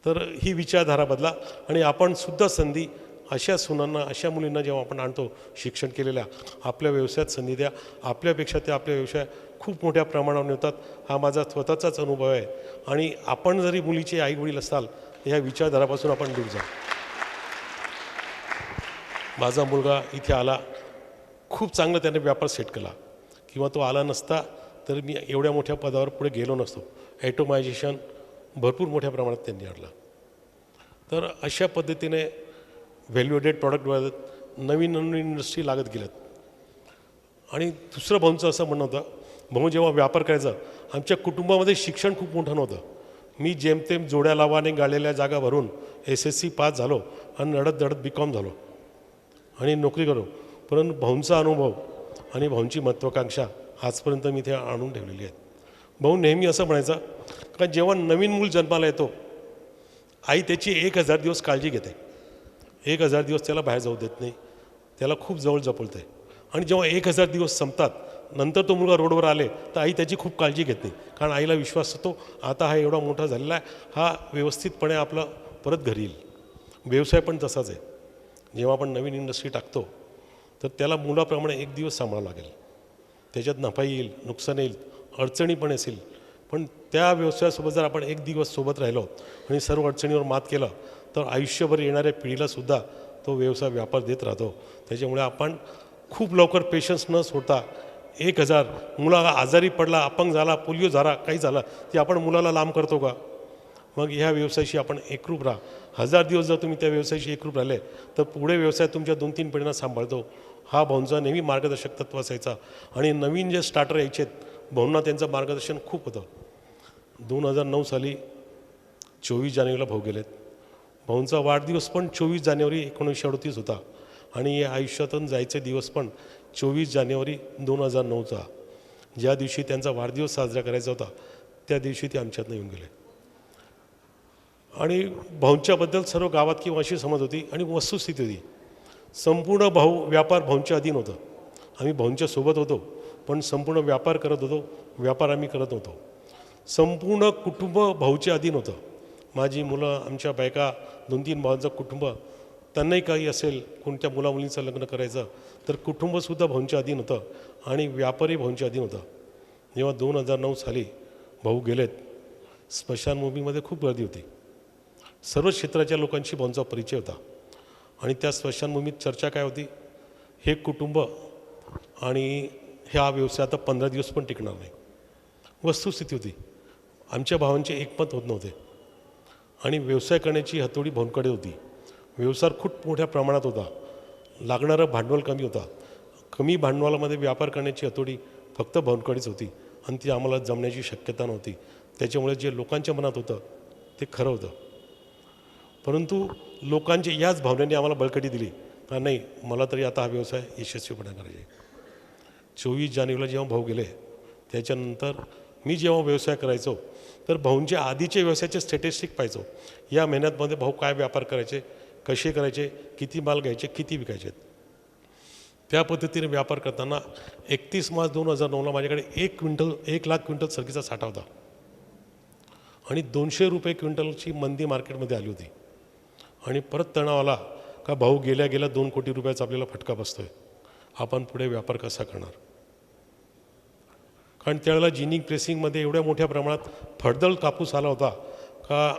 तर ही विचारधारा बदला आणि आपण सुद्धा संधी अशा सुनांना, अशा मुलींना जेव्हा आपण आणतो शिक्षण केलेल्या, आपल्या व्यवसायात संधी द्या. आपल्यापेक्षा ते आपल्या व्यवसाय खूप मोठ्या प्रमाणावर नेतात. हा माझा स्वतःचाच अनुभव आहे. आणि आपण जरी मुलीचे आईवडील असाल तर ह्या विचारधारापासून आपण दूर जा. माझा मुलगा इथे आला, खूप चांगलं त्याने व्यापार सेट केला, किंवा तो आला नसता तर मी एवढ्या मोठ्या पदावर पुढे गेलो नसतो. ॲटोमायझेशन भरपूर मोठ्या प्रमाणात त्यांनी आणलं. तर अशा पद्धतीने व्हॅल्यू ॲडेड प्रॉडक्ट वाढत नवीन नवीन इंडस्ट्री लागत गेल्यात. आणि दुसरं भाऊंचं असं म्हणणं होतं, भाऊ जेव्हा व्यापार करायचा, आमच्या कुटुंबामध्ये शिक्षण खूप मोठं नव्हतं. मी जेमतेम जोड्या लावाने गाळलेल्या जागा भरून SSC पास झालो आणि रडत दडत BCom झालो आणि नोकरी करो. परंतु भाऊंचा अनुभव आणि भाऊंची महत्त्वाकांक्षा आजपर्यंत मी इथे आणून ठेवलेली आहेत. भाऊ नेहमी असं म्हणायचा का जेव्हा नवीन मूल जन्माला येतो, आई त्याची 1000 दिवस काळजी घेते. 1000 दिवस त्याला बाहेर जाऊ देत नाही, त्याला खूप जवळ जपलते. आणि जेव्हा 1000 दिवस संपतात, नंतर तो मुलगा रोडवर आले तर आई त्याची खूप काळजी घेते, कारण आईला विश्वास होतो आता हा एवढा मोठा झालेला आहे, हा व्यवस्थितपणे आपला परत घरी येईल. व्यवसाय पण तसाच आहे. जेव्हा आपण नवीन इंडस्ट्री टाकतो तर त्याला मुलाप्रमाणे एक दिवस सांभाळावं लागेल. त्याच्यात नफा येईल, नुकसान येईल, अडचणी पण असेल, पण त्या व्यवसायासोबत जर आपण एक दिवस सोबत राहिलो आणि सर्व अडचणीवर मात केलं तर आयुष्यभर येणाऱ्या पिढीलासुद्धा तो व्यवसाय व्यापार देत राहतो. त्याच्यामुळे आपण खूप लवकर पेशन्स न सोडता 1000 मुलाला आजारी पडला, अपंग झाला, पोलिओ झाला, काही झाला, ती आपण मुलाला लांब करतो का? मग ह्या व्यवसायाशी आपण एकरूप राहा. 1000 दिवस जर तुम्ही त्या व्यवसायाशी एकरूप राहिले तर पुढे व्यवसाय तुमच्या 2-3 पिढ्यांना सांभाळतो. हा भाऊंचा नेहमी मार्गदर्शक तत्व असायचा. आणि नवीन जे स्टार्टर यायचे भाऊंना त्यांचं मार्गदर्शन खूप होतं. 2009 साली 24 जानेवारीला भाऊ गेलेत. भाऊंचा वाढदिवस पण 24 जानेवारी 1938 होता आणि या आयुष्यातून जायचे दिवस पण 24 जानेवारी 2009चा. ज्या दिवशी त्यांचा वाढदिवस साजरा करायचा होता त्या दिवशी ते आमच्यातनं येऊन गेले. आणि भाऊंच्याबद्दल सर्व गावात किंवा अशी समज होती आणि वस्तुस्थिती होती, संपूर्ण भाऊ व्यापार भाऊंच्या अधीन होतं. आम्ही भाऊंच्या सोबत होतो, पण संपूर्ण व्यापार करत होतो, व्यापार आम्ही करत होतो. संपूर्ण कुटुंब भाऊच्या अधीन होतं. माझी मुलं, आमच्या बायका, 2-3 भावांचं कुटुंब, त्यांनाही काही असेल, कोणत्या मुलामुलींचं लग्न करायचं तर कुटुंबसुद्धा भाऊंच्या अधीन होतं आणि व्यापारही भाऊंच्या अधीन होता. जेव्हा 2009 साली भाऊ गेलेत, स्मशानभूमीमध्ये खूप गर्दी होती. सर्व क्षेत्राच्या लोकांशी भाऊंचा परिचय होता. आणि त्या स्मशानभूमीत चर्चा काय होती, हे कुटुंब आणि हा व्यवसाय आता 15 दिवस पण टिकणार नाही. वस्तुस्थिती होती. आमच्या भावांचे एकमत होत नव्हते आणि व्यवसाय करण्याची हतोडी भाऊंकडे होती. व्यवसाय खूप मोठ्या प्रमाणात होता, लागणारं भांडवल कमी होता. कमी भांडवलामध्ये व्यापार करण्याची हतोडी फक्त भाऊंकडेच होती आणि ती आम्हाला जमण्याची शक्यता नव्हती. त्याच्यामुळे जे लोकांच्या मनात होतं ते खरं होतं. परंतु लोकांच्या याच भावनेने आम्हाला बळकटी दिली का नाही, मला तरी आता हा व्यवसाय यशस्वीपणे करायचा. 24 जानेवारीला जेव्हा भाऊ गेले त्याच्यानंतर मी जेव्हा व्यवसाय करायचो तर भाऊंच्या आधीचे व्यवसायाचे स्टॅटिस्टिक पाहायचो. या महिन्यातमध्ये भाऊ काय व्यापार करायचे, कसे करायचे, किती माल घ्यायचे, किती विकायचे. त्या पद्धतीने व्यापार करताना 31 मार्च 2009ला माझ्याकडे 1 लाख क्विंटल सरकीचा साठा होता आणि 200 रुपये क्विंटलची मंदी मार्केटमध्ये आली होती. आणि परत तणाव आला का भाऊ गेल्या गेल्या 2 कोटी रुपयाचा आपल्याला फटका बसतोय, आपण पुढे व्यापार कसा करणार. कारण त्यावेळेला जिनिंग प्रेसिंगमध्ये एवढ्या मोठ्या प्रमाणात फडदळ कापूस आला होता का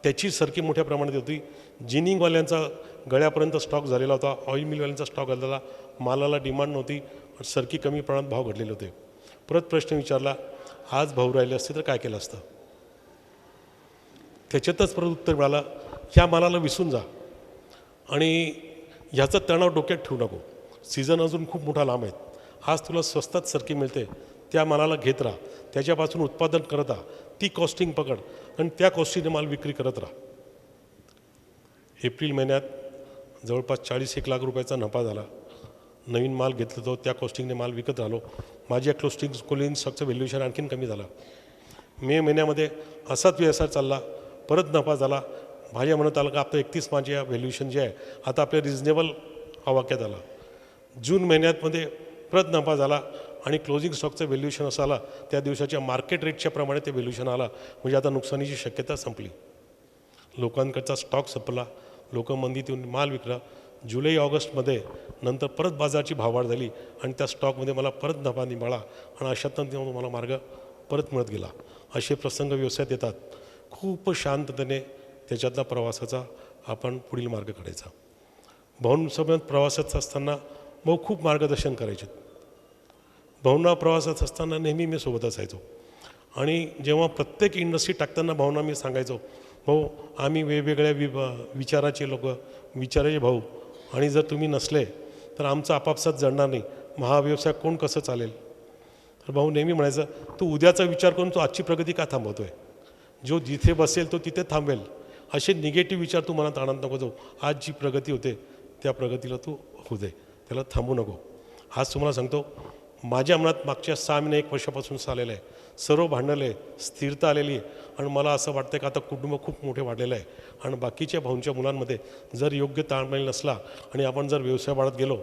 त्याची सरकी मोठ्या प्रमाणात होती. जिनिंगवाल्यांचा गळ्यापर्यंत स्टॉक झालेला होता, ऑइल मिलवाल्यांचा स्टॉक झालेला, मालाला डिमांड नव्हती, सरकी कमी प्रमाणात भाव घडलेले होते. परत प्रश्न विचारला, आज भाऊ राहिले असते तर काय केलं असतं. त्याच्यातच परत उत्तर मिळालं, ह्या मालाला विसरून जा आणि ह्याचा तणाव डोक्यात ठेवू नको, सीझन अजून खूप मोठा लांब आहे. आज तुला स्वस्तात सरकी मिळते त्या मालाला घेत राहा, त्याच्यापासून उत्पादन करत राहा, ती कॉस्टिंग पकड आणि त्या कॉस्टिंगने माल विक्री करत राहा. एप्रिल महिन्यात जवळपास 40-1 लाख रुपयाचा नफा झाला. नवीन माल घेतला तो त्या कॉस्टिंगने माल विकत राहिलो. माझ्या क्लोजिंग स्टॉकचं व्हॅल्युएशन आणखीन कमी झालं. मे महिन्यामध्ये असाच व्यवसाय चालला, परत नफा झाला. माझ्या म्हणत आलं का आता 31 माझ्या व्हॅल्युएशन जे आहे आता आपल्या रिजनेबल आवाक्यात आला. जून महिन्यामध्ये परत नफा झाला आणि क्लोजिंग स्टॉकचं व्हॅल्युएशन असं आला त्या दिवसाच्या मार्केट रेटच्या प्रमाणे ते व्हॅल्युएशन आला. म्हणजे आता नुकसानीची शक्यता संपली. लोकांकडचा स्टॉक संपला, लोक मंदीत येऊन माल विकला. जुलै ऑगस्टमध्ये नंतर परत बाजाराची भाववाढ झाली आणि त्या स्टॉकमध्ये मला परत नफा मिळाला आणि अशातनं मला मार्ग परत मिळत गेला. असे प्रसंग व्यवसायात येतात. खूप शांततेने त्याच्यातला प्रवासाचा आपण पुढील मार्ग काढायचा. भाऊंसोबत प्रवासात असताना भाऊ खूप मार्गदर्शन करायचे. भाऊंना प्रवासात असताना नेहमी मी सोबत असायचो आणि जेव्हा प्रत्येक इंडस्ट्री टाकताना भाऊंना मी सांगायचो, भाऊ आम्ही वेगवेगळ्या विचाराचे लोक, विचाराचे भाऊ, आणि जर तुम्ही नसले तर आमचं आपापसात जडणार नाही. महाव्यवसाय कोण कसं चालेल. तर भाऊ नेहमी म्हणायचं, तू उद्याचा विचार करून तू आजची प्रगती का थांबवतो आहे. जो जिथे बसेल तो तिथे थांबेल. असे निगेटिव्ह विचार तू मनात आणत नको जाऊ. आज जी प्रगती होते त्या प्रगतीला तू होऊ दे, त्याला थांबू नको. आज तुम्हाला सांगतो, माझ्या मनात मागच्या 6 महिने 1 वर्षापासून चाललेलं आहे. सर्व भांडलं आहे, स्थिरता आलेली आहे आणि मला असं वाटतं की आता कुटुंब खूप मोठे वाढलेलं आहे आणि बाकीच्या भाऊंच्या मुलांमध्ये जर योग्य ताळमेळ नसला आणि आपण जर व्यवसाय वाढत गेलो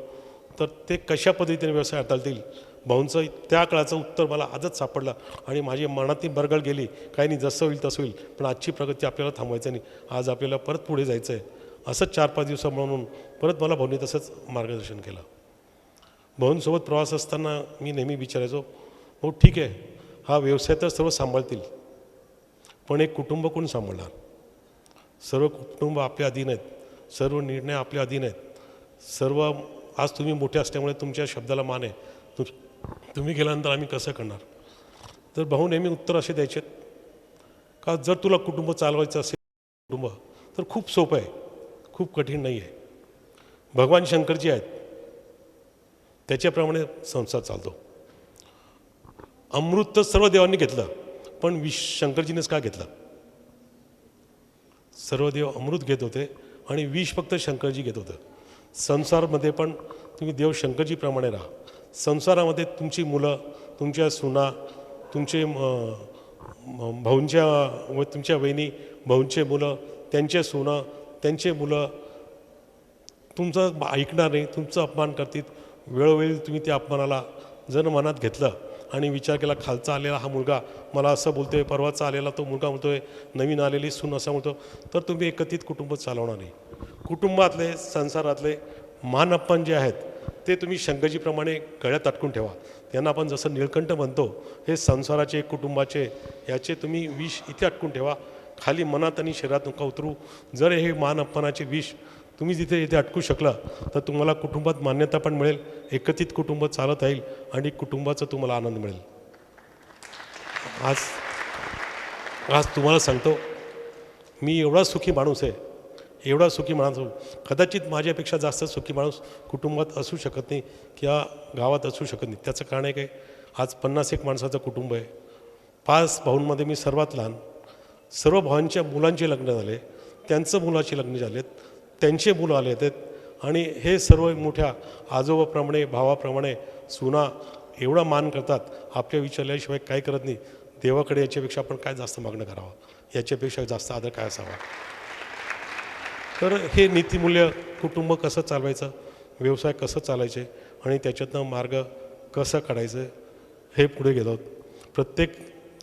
तर ते कशा पद्धतीने व्यवसाय हाताळतील. भाऊंचं त्या काळाचं उत्तर मला आजच सापडलं आणि माझी मनातली बरगळ गेली. काही नाही, जसं होईल तसं होईल, पण आजची प्रगती आपल्याला थांबवायचं नाही. आज आपल्याला परत पुढे जायचं आहे. असंच 4-5 दिवस म्हणून परत मला भाऊंनी तसंच मार्गदर्शन केलं. भाऊंसोबत प्रवास असताना मी नेहमी विचारायचो, हो ठीक आहे, हा व्यवसाय तर सर्व सांभाळतील, पण एक कुटुंब कोण सांभाळणार. सर्व कुटुंब आपल्या अधीन आहेत, सर्व निर्णय आपल्या अधीन आहेत. सर्व आज तुम्ही मोठे असल्यामुळे तुमच्या शब्दाला मान आहे. तुम्ही गेल्यानंतर आम्ही कसं करणार. तर भाऊ नेहमी उत्तर असे द्यायचे का, जर तुला कुटुंब चालवायचं असेल कुटुंब तर खूप सोपं आहे, खूप कठीण नाही आहे. भगवान शंकरजी आहेत, त्याच्याप्रमाणे संसार चालतो. अमृत तर सर्व देवांनी घेतलं, पण विष शंकरजीनेच का घेतलं. सर्व देव अमृत घेत होते आणि विष फक्त शंकरजी घेत होतं. संसारमध्ये पण तुम्ही देव शंकरजीप्रमाणे राहा. संसारामध्ये तुमची मुलं, तुमच्या सुना, तुमचे भाऊंच्या व तुमच्या वहिनी, भाऊंचे मुलं, त्यांचे सुना, त्यांचे मुलं तुमचं ऐकणार नाही, तुमचं अपमान करतील. वेळोवेळी तुम्ही त्या अपमानाला जर मनात घेतलं आणि विचार केला, खालचा आलेला हा मुलगा मला असं बोलतोय, परवाचा आलेला तो मुलगा म्हणतोय, नवीन आलेली सून असं म्हणतो, तर तुम्ही एकत्रित कुटुंब चालवणार नाही. कुटुंबातले, संसारातले मान अपमान जे आहेत ते तुम्ही शंकरजीप्रमाणे गळ्यात अटकून ठेवा. त्यांना आपण जसं निळकंठ म्हणतो, हे संसाराचे, कुटुंबाचे, याचे तुम्ही विष इथे अटकून ठेवा. खाली मनात आणि शरीरात नका उतरू. जर हे मान अपमानाचे विष तुम्ही जिथे इथे अटकू शकला तर तुम्हाला कुटुंबात मान्यता पण मिळेल, एकत्रित कुटुंब चालत राहील आणि कुटुंबाचा तुम्हाला आनंद मिळेल. आज तुम्हाला सांगतो, मी एवढा सुखी माणूस आहे, एवढा सुखी माणूस, कदाचित माझ्यापेक्षा जास्त सुखी माणूस कुटुंबात असू शकत नाही किंवा गावात असू शकत नाही. त्याचं कारण आहे काय, आज 51 माणसाचं कुटुंब आहे. 5 भाऊंमध्ये मी सर्वात लहान. सर्व भावांच्या मुलांचे लग्न झाले, त्यांचं मुलाचे लग्न झालेत, त्यांचे मुलं आले आहेत आणि हे सर्व मोठ्या आजोबाप्रमाणे, भावाप्रमाणे सुना एवढा मान करतात. आपल्या विचारल्याशिवाय काय करत नाही. देवाकडे याच्यापेक्षा आपण काय जास्त मागणं करावं, याच्यापेक्षा जास्त आदर काय असावा. तर हे नीतिमूल्य, कुटुंब कसं चालवायचं, व्यवसाय कसं चालायचे आणि त्याच्यातनं मार्ग कसं काढायचं, हे पुढे गेलो.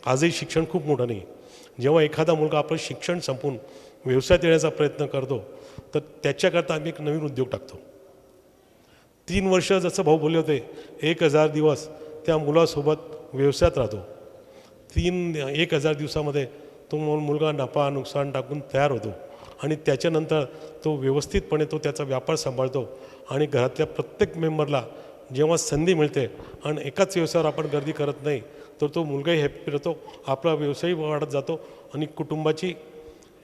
आजही शिक्षण खूप मोठं नाही. जेव्हा एखादा मुलगा आपलं शिक्षण संपवून व्यवसायात येण्याचा प्रयत्न करतो तर त्याच्याकरता आम्ही एक नवीन उद्योग टाकतो. 3 वर्ष जसं भाऊ बोलले होते, 1000 दिवस त्या मुलासोबत व्यवसायात राहतो. 1000 दिवसामध्ये तो मुलगा नफा नुकसान टाकून तयार होतो आणि त्याच्यानंतर तो व्यवस्थितपणे तो त्याचा व्यापार सांभाळतो आणि घरातल्या प्रत्येक मेंबरला जेव्हा संधी मिळते आणि एकाच व्यवसायावर आपण गर्दी करत नाही तर तो मुलगाही हॅप्पी राहतो, आपला व्यवसायही वाढत जातो आणि कुटुंबाची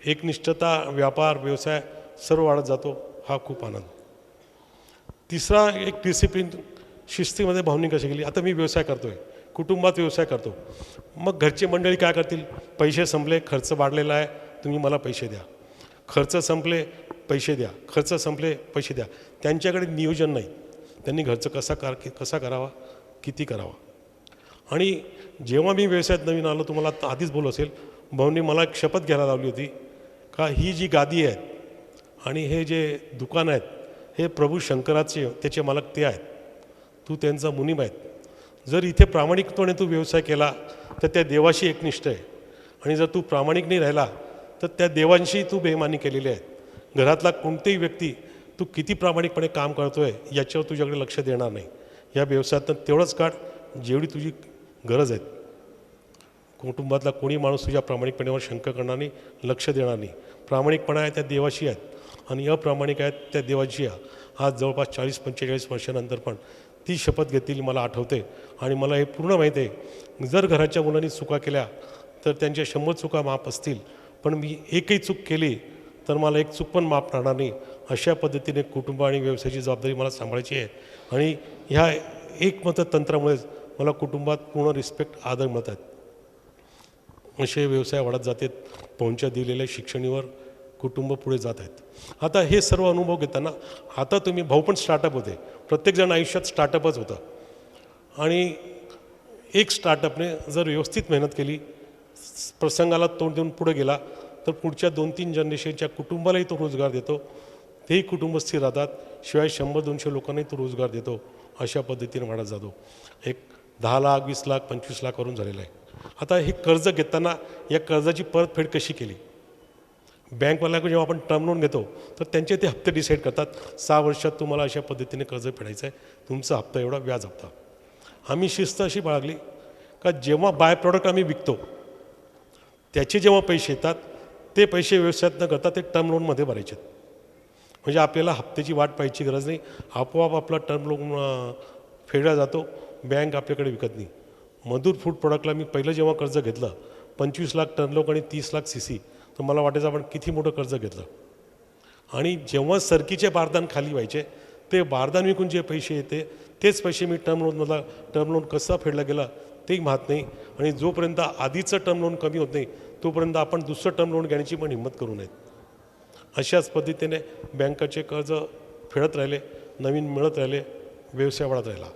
एकनिष्ठता, व्यापार, व्यवसाय सर्व वाढत जातो. हा खूप आनंद. तिसरा एक डिसिप्लिन, शिस्तीमध्ये भावनिक कशी गेली. आता मी व्यवसाय करतो आहे, कुटुंबात व्यवसाय करतो, मग घरची मंडळी काय करतील? पैसे संपले, खर्च वाढलेला आहे, तुम्ही मला पैसे द्या. खर्च संपले, पैसे द्या. खर्च संपले, पैसे द्या. त्यांच्याकडे नियोजन नाही. त्यांनी घरचं कसा करावा, किती करावा. आणि जेव्हा मी व्यवसायात नवीन आलो, तुम्हाला आता आधीच बोललो असेल, भाऊंनी मला एक शपथ घ्यायला लावली होती का ही जी गादी आहेत आणि हे जे दुकान आहेत हे प्रभू शंकराचे, त्याचे मालक ते आहेत, तू त्यांचा मुनीम आहेत. जर इथे प्रामाणिकपणे तू व्यवसाय केला तर त्या देवाशी एकनिष्ठ आहे, आणि जर तू प्रामाणिक नाही राहिला तर त्या देवांशी तू बेईमानी केलेली आहे. घरातला कोणतीही व्यक्ती तू किती प्रामाणिकपणे काम करतो आहे याच्यावर तुझ्याकडे लक्ष देणार नाही. या व्यवसायातनं तेवढंच काढ जेवढी तुझी गरज आहे. कुटुंबातला कोणी माणूस तुझ्या प्रामाणिकपणावर शंका करणार नाही, लक्ष देणार नाही. प्रामाणिकपणा आहे त्या देवाशी आहेत आणि अप्रामाणिक आहेत त्या देवाची आहे. आज जवळपास 40-45 वर्षानंतर पण ती शपथ घेतलेली मला आठवते. आणि मला हे पूर्ण माहिती आहे, जर घराच्या मुलांनी चुका केल्या तर त्यांच्या 100 चुका माफ असतील, पण मी एकही चूक केली तर मला एक चूक पण माफ राहणार नाही. अशा पद्धतीने कुटुंब आणि व्यवसायाची जबाबदारी मला सांभाळायची आहे. आणि ह्या एकमत तंत्रामुळेच मला कुटुंबात पूर्ण रिस्पेक्ट, आदर मिळत आहेत. असे व्यवसाय वाढत जातात. पाहुणच्या दिलेल्या शिक्षणीवर कुटुंब पुढे जात आहेत. आता हे सर्व अनुभव घेताना आता तुम्ही, भाऊ पण स्टार्टअप होते, प्रत्येकजण आयुष्यात स्टार्टअपच होतं. आणि एक स्टार्टअपने जर व्यवस्थित मेहनत केली, प्रसंगाला तोंड देऊन पुढे गेला तर पुढच्या 2-3 जनरेशनच्या कुटुंबालाही तो रोजगार देतो. तेही कुटुंब स्थिर राहतात. शिवाय 100-200 लोकांनाही तो रोजगार देतो. अशा पद्धतीने वाढत जातो. एक 10 लाख, 20 लाख, 25 लाख करून झालेलं आहे. आता हे कर्ज घेताना या कर्जाची परतफेड कशी केली? बँकवाल्याकडे जेव्हा आपण टर्म लोन घेतो तर त्यांचे ते हप्ते डिसाईड करतात. 6 वर्षात तुम्हाला अशा पद्धतीने कर्ज फेडायचं आहे, तुमचा हप्ता एवढा, व्याज हप्ता. आम्ही शिस्त अशी बाळगली का जेव्हा बाय प्रॉडक्ट आम्ही विकतो त्याचे जेव्हा पैसे येतात ते पैसे व्यवसायात न करता ते टर्म लोनमध्ये भरायचे. म्हणजे आपल्याला हप्त्याची वाट पाहायची गरज नाही, आपोआप आपला टर्म लोन फेडला जातो. बँक आपल्याकडे विकत नाही. मधुर फूड प्रॉडक्टला मी पहिलं जेव्हा कर्ज घेतलं 25 लाख टर्म लोन आणि 30 लाख CC, तर मला वाटायचं आपण किती मोठं कर्ज घेतलं. आणि जेव्हा सरकीचे बारदान खाली व्हायचे ते बारदान विकून जे पैसे येते तेच पैसे मी टर्म लोन कसा फेडला गेला तेही माहीत नाही. आणि जोपर्यंत आधीचं टर्म लोन कमी होत नाही तोपर्यंत आपण दुसरं टर्म लोन घेण्याची पण हिंमत करू नये. अशाच पद्धतीने बँकाचे कर्ज फेडत राहिले, नवीन मिळत राहिले, व्यवसाय वाढत राहिला.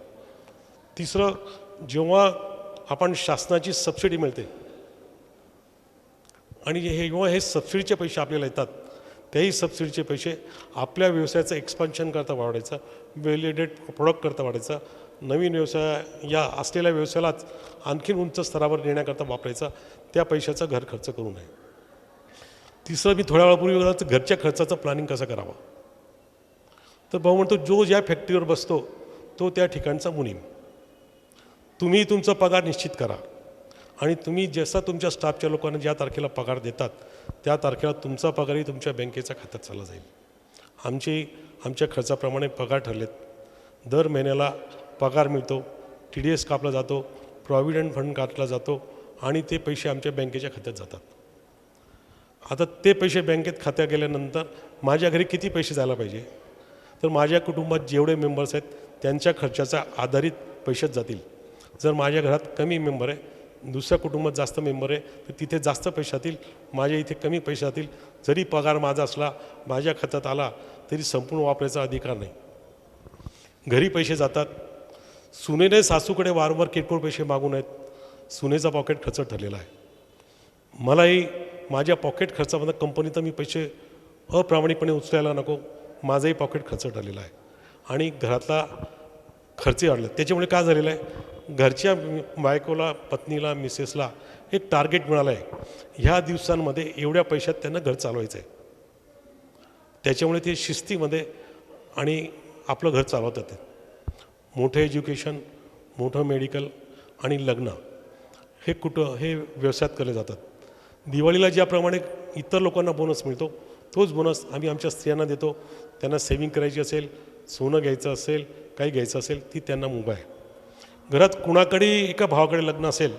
तिसरं, जेव्हा आपण शासनाची सबसिडी मिळते आणि जेव्हा हे सबसिडीचे पैसे आपल्याला येतात त्याही सबसिडीचे पैसे आपल्या व्यवसायाचं एक्सपान्शन करता वाढायचं, व्हॅलिडेट प्रोडक्ट करता वाढायचा, नवीन व्यवसाय या असलेल्या व्यवसायालाच आणखीन उंच स्तरावर नेण्याकरता वापरायचा. त्या पैशाचा घर खर्च करू नये. तिसरं, मी थोड्या वेळापूर्वी बोललो घरच्या खर्चाचं प्लॅनिंग कसं करावं. तर भाऊ म्हणतो जो ज्या फॅक्टरीवर बसतो तो त्या ठिकाणचा मुनीम. तुम्ही तुमचा पगार निश्चित करा आणि तुम्ही जसा तुमच्या स्टाफच्या लोकांना ज्या तारखेला पगार देतात त्या तारखेला तुमचा पगारही तुमच्या बँकेच्या खात्यात चालला जाईल. आमच्या खर्चाप्रमाणे पगार ठरलेत. दर महिन्याला पगार मिळतो, TDS कापला जातो, प्रॉव्हिडंट फंड काढला जातो आणि ते पैसे आमच्या बँकेच्या खात्यात जातात. आता ते पैसे बँकेत खात्यात गेल्यानंतर माझ्या घरी किती पैसे जायला पाहिजे, तर माझ्या कुटुंबात जेवढे मेंबर्स आहेत त्यांच्या खर्चाचा आधारित पैसेच जातील. जर माझ्या घरात कमी मेंबर आहे, दुसऱ्या कुटुंबात जास्त मेंबर आहे, तर तिथे जास्त पैसे जातील, माझ्या इथे कमी पैसे जातील. जरी पगार माझा असला, माझ्या खात्यात आला तरी संपूर्ण वापरायचा अधिकार नाही. घरी पैसे जातात. सुनेने सासूकडे वारंवार किरकोळ पैसे मागू नयेत. सुनेचा पॉकेट खर्च ठरलेला आहे. मलाही माझ्या पॉकेट खर्चामधून कंपनीत मी पैसे अप्रामाणिकपणे उचलायला नको. माझंही पॉकेट खर्च ठरलेला आहे आणि घरातला खर्च वाढला. त्याच्यामुळे काय झालेलं आहे, घरच्या बायकोला, पत्नीला, मिसेसला एक टार्गेट मिळालं आहे, ह्या दिवसांमध्ये एवढ्या पैशात त्यांना घर चालवायचं आहे. त्याच्यामुळे ते शिस्तीमध्ये आणि आपलं घर चालवतात. मोठं एज्युकेशन, मोठं मेडिकल आणि लग्न हे व्यवसायात केले जातात. दिवाळीला ज्याप्रमाणे इतर लोकांना बोनस मिळतो तोच बोनस आम्ही आमच्या स्त्रियांना देतो. त्यांना सेविंग करायची असेल, सोनं घ्यायचं असेल, काही घ्यायचं असेल, ती त्यांना मुभा आहे. घरात कुणाकडे एका भावाकडे लग्न असेल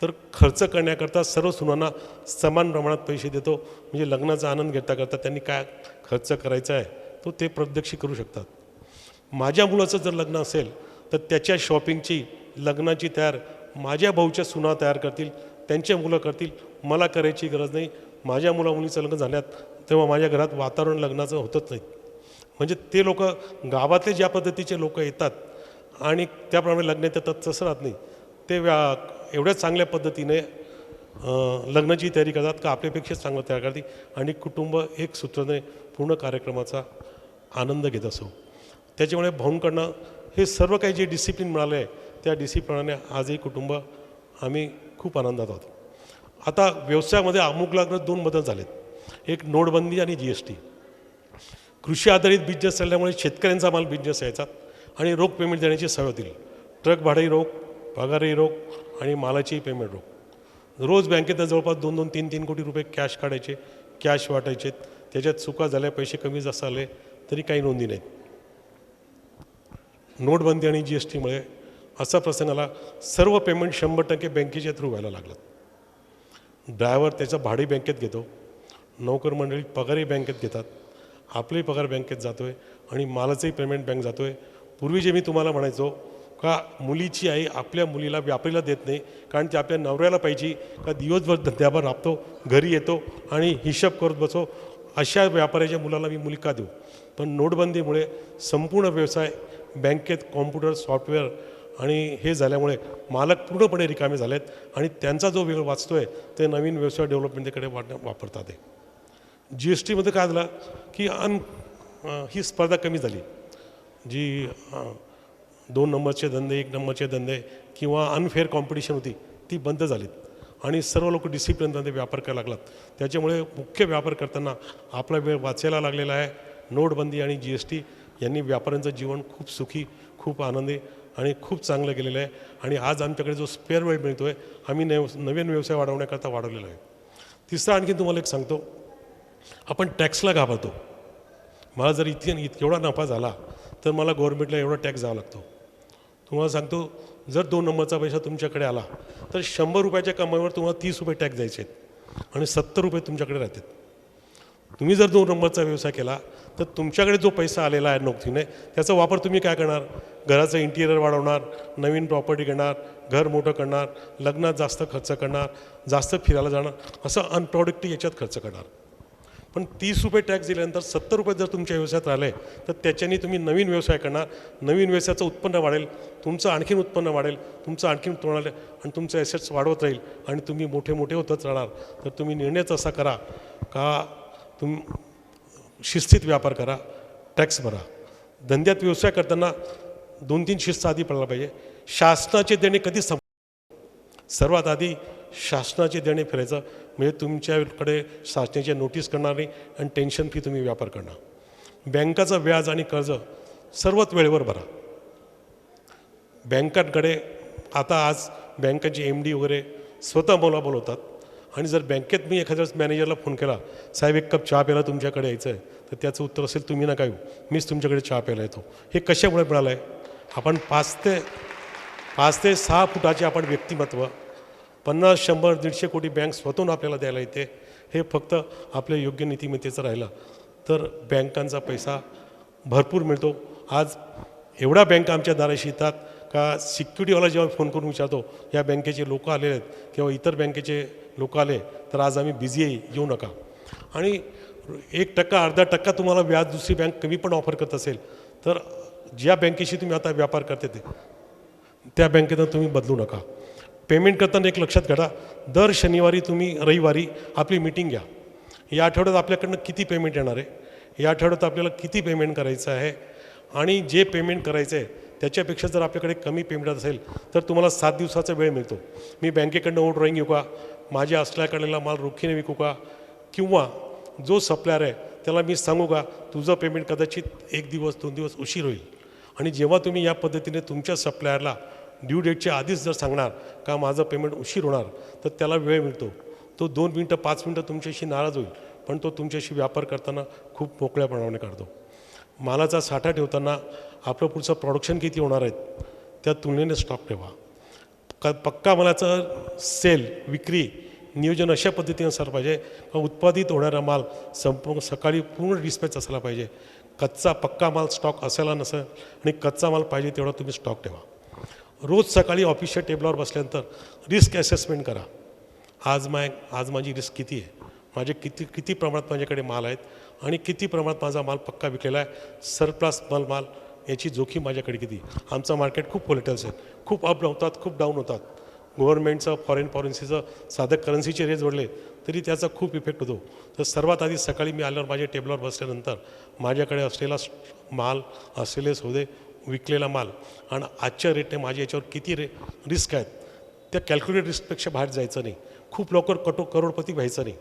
तर खर्च करण्याकरता सर्व सुनांना समान प्रमाणात पैसे देतो. म्हणजे लग्नाचा आनंद घेता करता त्यांनी काय खर्च करायचा आहे तो ते प्रत्यक्षी करू शकतात. माझ्या मुलाचं जर लग्न असेल तर त्याच्या शॉपिंगची लग्नाची तयार माझ्या भाऊच्या सुना तयार करतील, त्यांचे मुलं करतील, मला करायची गरज नाही. माझ्या मुलीचं लग्न झाल्यात तेव्हा माझ्या घरात वातावरण लग्नाचं होतच नाही. म्हणजे ते लोक गावातले ज्या पद्धतीचे लोक येतात आणि त्याप्रमाणे लग्न येतात तसं राहत नाही. ते एवढ्या चांगल्या पद्धतीने लग्नाची तयारी करतात का आपल्यापेक्षा चांगलं तयार करते आणि कुटुंब एक सूत्राने पूर्ण कार्यक्रमाचा आनंद घेत असो. त्याच्यामुळे भाऊंकडनं हे सर्व काही जे डिसिप्लिन मिळालं आहे त्या डिसिप्लिनाने आजही कुटुंब आम्ही खूप आनंदात आहोत. आता व्यवसायामध्ये आमूलाग्र 2 बदल झालेत. एक नोटबंदी आणि GST. कृषी आधारित बिझनेस चालल्यामुळे शेतकऱ्यांचा माल बिझनेस यायचा आणि रोख पेमेंट देण्याची सवय होतील. ट्रक भाडंही रोख, पगारही रोख आणि मालाचीही पेमेंट रोख. रोज बँकेतनं जवळपास 2-2, 3-3 कोटी रुपये कॅश काढायचे, कॅश वाटायचे. त्याच्यात चुका झाल्या, पैसे कमी जास्त आले तरी काही नोंदी नाहीत. नोटबंदी आणि GSTमुळे असा प्रसंग आला, सर्व पेमेंट 100% बँकेच्या थ्रू व्हायला लागलं. ड्रायव्हर त्याचं भाडे बँकेत घेतो, नोकर मंडळी पगारही बँकेत घेतात, आपलेही पगार बँकेत जातो आहे आणि मालाचंही पेमेंट बँक जातो आहे. पूर्वी जे मी तुम्हाला म्हणायचो का मुलीची आई आपल्या मुलीला व्यापारीला देत नाही कारण ती आपल्या नवऱ्याला पाहिजे का दिवसभर धंद्यावर राबतो, घरी येतो आणि हिशोब करत बसो, अशा व्यापाऱ्याच्या मुलाला मी मुली का देऊ. पण नोटबंदीमुळे संपूर्ण व्यवसाय बँकेत कॉम्प्युटर सॉफ्टवेअर आणि हे झाल्यामुळे मालक पूर्णपणे रिकामे झाले आहेत आणि त्यांचा जो वेळ वाचतो आहे ते नवीन व्यवसाय डेव्हलपमेंटकडे वापरतात आहे. GSTमध्ये काय झालं की ही स्पर्धा कमी झाली. जी 2 नंबरचे धंदे, 1 नंबरचे धंदे किंवा अनफेअर कॉम्पिटिशन होती ती बंद झालीत आणि सर्व लोक डिसिप्लिनमध्ये व्यापार करायला लागलात. त्याच्यामुळे मुख्य व्यापार करताना आपला वेळ वाचायला लागलेला आहे. नोटबंदी आणि GST यांनी व्यापाऱ्यांचं जीवन खूप सुखी, खूप आनंदी आणि खूप चांगलं केलेलं आहे आणि आज आमच्याकडे जो स्पेअर वेळ मिळतो आहे आम्ही नवीन व्यवसाय वाढवण्याकरता वाढवलेला आहे. तिसरा आणखी तुम्हाला एक सांगतो, आपण टॅक्सला घाबरतो. मला जर एवढा नफा झाला तर मला गव्हर्नमेंटला एवढा टॅक्स द्यावा लागतो. तुम्हाला सांगतो, जर 2 नंबरचा पैसा तुमच्याकडे आला तर 100 रुपयाच्या कमाईवर तुम्हाला 30 रुपये टॅक्स द्यायचे आहेत आणि 70 रुपये तुमच्याकडे राहतात. तुम्ही जर 2 नंबरचा व्यवसाय केला तर तुमच्याकडे जो पैसा आलेला आहे नोकरीने त्याचा वापर तुम्ही काय करणार, घराचं इंटिरियर वाढवणार, नवीन प्रॉपर्टी घेणार, घर मोठं करणार, लग्नात जास्त खर्च करणार, जास्त फिरायला जाणार, असं अनप्रॉडक्टिव्ह याच्यात खर्च करणार. पण 30 रुपये टॅक्स दिल्यानंतर 70 रुपये जर तुमच्या व्यवसायात राहिले तर त्याच्याने तुम्ही नवीन व्यवसाय करणार, नवीन व्यवसायाचं उत्पन्न वाढेल, तुमचं आणखीन उत्पन्न वाढेल, तुमचं आणखीन उत्पन्न वाढेल आणि तुमचे ॲसेट्स वाढवत राहील आणि तुम्ही मोठे मोठे होतच राहणार. तर तुम्ही निर्णयच असा करा का शिस्तीत व्यापार करा, टॅक्स भरा. धंद्यात व्यवसाय करताना 2-3 शिस्त आधी पडला पाहिजे. शासनाचे देणे कधीच सर्वात आधी शासनाचे देणे फिरायचं म्हणजे तुमच्याकडे शासनाचे नोटीस करणार नाही आणि टेन्शन फ्री तुम्ही व्यापार करणार. बँकाचं व्याज आणि कर्ज सर्वच वेळेवर भरा. बँकांकडे आता आज बँकांचे MD वगैरे स्वतः मला बोलवतात आणि जर बँकेत मी एखाद्या मॅनेजरला फोन केला, साहेब 1 कप चहा प्यायला तुमच्याकडे यायचं आहे, तर त्याचं उत्तर असेल तुम्ही नका येऊ, मीच तुमच्याकडे चहा प्यायला येतो. हे कशामुळे मिळालं आहे? आपण 5 ते 6 फुटाचे आपण व्यक्तिमत्व 50, 100, 150 कोटी बँक स्वतःहून आपल्याला द्यायला येते. हे फक्त आपल्या योग्य नीतिमत्तेचं राहिलं तर बँकांचा पैसा भरपूर मिळतो. आज एवढ्या बँका आमच्या दाराशी येतात का सिक्युरिटीवाला जेव्हा फोन करून विचारतो या बँकेचे लोक आले आहेत किंवा इतर बँकेचे लोक आले तर आज आम्ही बिझी आहे, येऊ नका. आणि 1%, अर्धा टक्का तुम्हाला व्याज दुसरी बँक कमी पण ऑफर करत असेल तर ज्या बँकेशी तुम्ही आता व्यापार करते त्या बँकेनं तुम्ही बदलू नका. पेमेंट करताना एक लक्षात घ्या, दर शनिवारी तुम्ही रविवारी आपली मीटिंग घ्या. या आठवड्यात आपल्याकडनं किती पेमेंट येणार आहे, या आठवड्यात आपल्याला किती पेमेंट करायचं आहे आणि जे पेमेंट करायचं आहे त्याच्यापेक्षा जर आपल्याकडे कमी पेमेंट असेल तर तुम्हाला 7 दिवसाचा वेळ मिळतो. मी बँकेकडनं ओव्हर ड्रॉईंग घेऊ का, माझ्या असल्याकडलेला माल रोखीने विकू का, किंवा जो सप्लायर आहे त्याला मी सांगू का तुझं पेमेंट कदाचित 1 दिवस 2 दिवस उशीर होईल. आणि जेव्हा तुम्ही या पद्धतीने तुमच्या सप्लायरला ड्यू डेटच्या आधीच जर सांगणार का माझं पेमेंट उशीर होणार तर त्याला वेळ मिळतो. तो 2 मिनटं 5 मिनटं तुमच्याशी नाराज होईल पण तो तुमच्याशी व्यापार करताना खूप मोकळ्यापणाने करतो. मालाचा साठा ठेवताना आपलं पुढचं प्रोडक्शन किती होणार आहेत त्या तुलनेने स्टॉक ठेवा. पक्का मालाचं सेल विक्री नियोजन अशा पद्धतीने असलं पाहिजे का उत्पादित होणारा माल सकाळी पूर्ण डिस्पॅच असायला पाहिजे. कच्चा पक्का माल स्टॉक असायला नसेल आणि कच्चा माल पाहिजे तेवढा तुम्ही स्टॉक ठेवा. रोज सकाळी ऑफिसच्या टेबलावर बसल्यानंतर रिस्क ॲसेसमेंट करा. आज माझी रिस्क किती आहे, माझे किती प्रमाणात माझ्याकडे माल आहेत आणि किती प्रमाणात माझा माल पक्का विकलेला आहे, सरप्लस माल याची जोखीम माझ्याकडे किती. आमचं मार्केट खूप व्हॉलेटाईल्स आहे, खूप अप होतात, खूप डाऊन होतात. गव्हर्नमेंटचं फॉरेन पॉलिसीचं साधं करन्सीचे रेट वाढले तरी त्याचा खूप इफेक्ट होतो. तर सर्वात आधी सकाळी मी आल्यावर माझ्या टेबलावर बसल्यानंतर माझ्याकडे असलेला माल, असलेले सौदे, विकलेला माल आणि आजच्या रेटने माझ्या याच्यावर किती रिस्क आहेत त्या कॅल्क्युलेट रिस्कपेक्षा बाहेर जायचं नाही. खूप लवकर करोडपती व्हायचं नाही.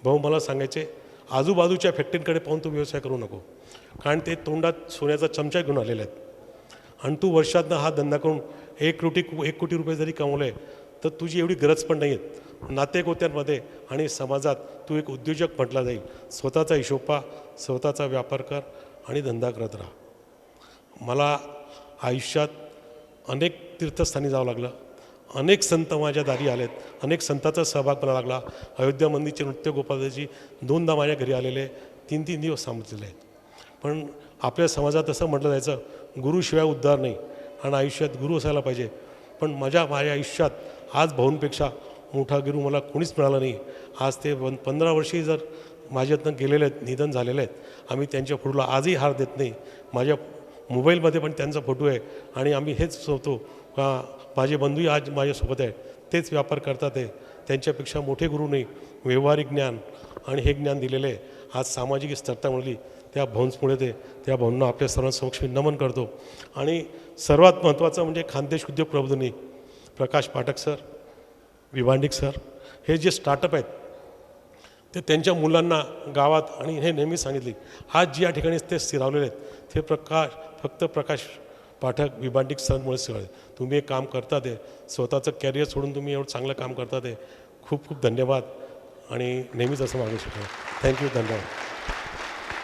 भाऊ मला सांगायचे, आजूबाजूच्या फॅक्टरींकडे पाहून तू व्यवसाय करू नको, कारण ते तोंडात सोन्याचा चमचा घेऊन आलेले आहेत आणि तू वर्षातनं हा धंदा करून 1 कोटी रुपये जरी कमवले तर तुझी एवढी गरज पण नाही आहेत. नातेगोत्यांमध्ये आणि समाजात तू एक उद्योजक म्हटला जाईल. स्वतःचा हिशोब पहा, स्वतःचा व्यापार कर आणि धंदा करत राहा. मला आयुष्यात अनेक तीर्थस्थानी जावं लागलं, अनेक संत माझ्या दारी आलेत, अनेक संतांचा सहभाग मला लागला. अयोध्या मंदिरचे नृत्य गोपालजी 2दा माझ्या घरी आलेले, 3 दिवस थांबलेले आहेत. पण आपल्या समाजात असं म्हटलं जायचं, गुरुशिवाय उद्धार नाही आणि आयुष्यात गुरु असायला पाहिजे. पण माझ्या आयुष्यात आज भाऊंपेक्षा मोठा गुरु मला कोणीच मिळाला नाही. आज ते 15 वर्षी जर माझ्यातनं गेलेले आहेत, निधन झालेले आहेत. आम्ही त्यांच्या फोटोला आजही हार देत नाही. माझ्या मोबाईलमध्ये पण त्यांचा फोटो आहे आणि आम्ही हेच सोबतो का माझे बंधूही आज माझ्यासोबत आहेत, तेच व्यापार करतात आहे. त्यांच्यापेक्षा मोठे गुरु नाही. व्यावहारिक ज्ञान आणि हे ज्ञान दिलेलं आहे. आज सामाजिक स्थिरता मिळाली त्या भाऊंमुळे. त्या भाऊंना आपल्या सर्वांसमक्ष मी नमन करतो. आणि सर्वात महत्त्वाचं म्हणजे खानदेश उद्योग प्रबोधिनी प्रकाश पाठक सर, विभांडिक सर, हे जे स्टार्टअप आहेत ते त्यांच्या मुलांना गावात, आणि हे नेहमी सांगितले, आज जी या ठिकाणी ते स्थिरावलेले आहेत ते फक्त प्रकाश पाठक विभांडिक सरमुळे सगळे. तुम्ही एक काम करता ते स्वतःचं कॅरियर सोडून तुम्ही एवढं चांगलं काम करता ते खूप खूप धन्यवाद आणि नेहमीच असं मागू शकतो. थँक्यू, धन्यवाद.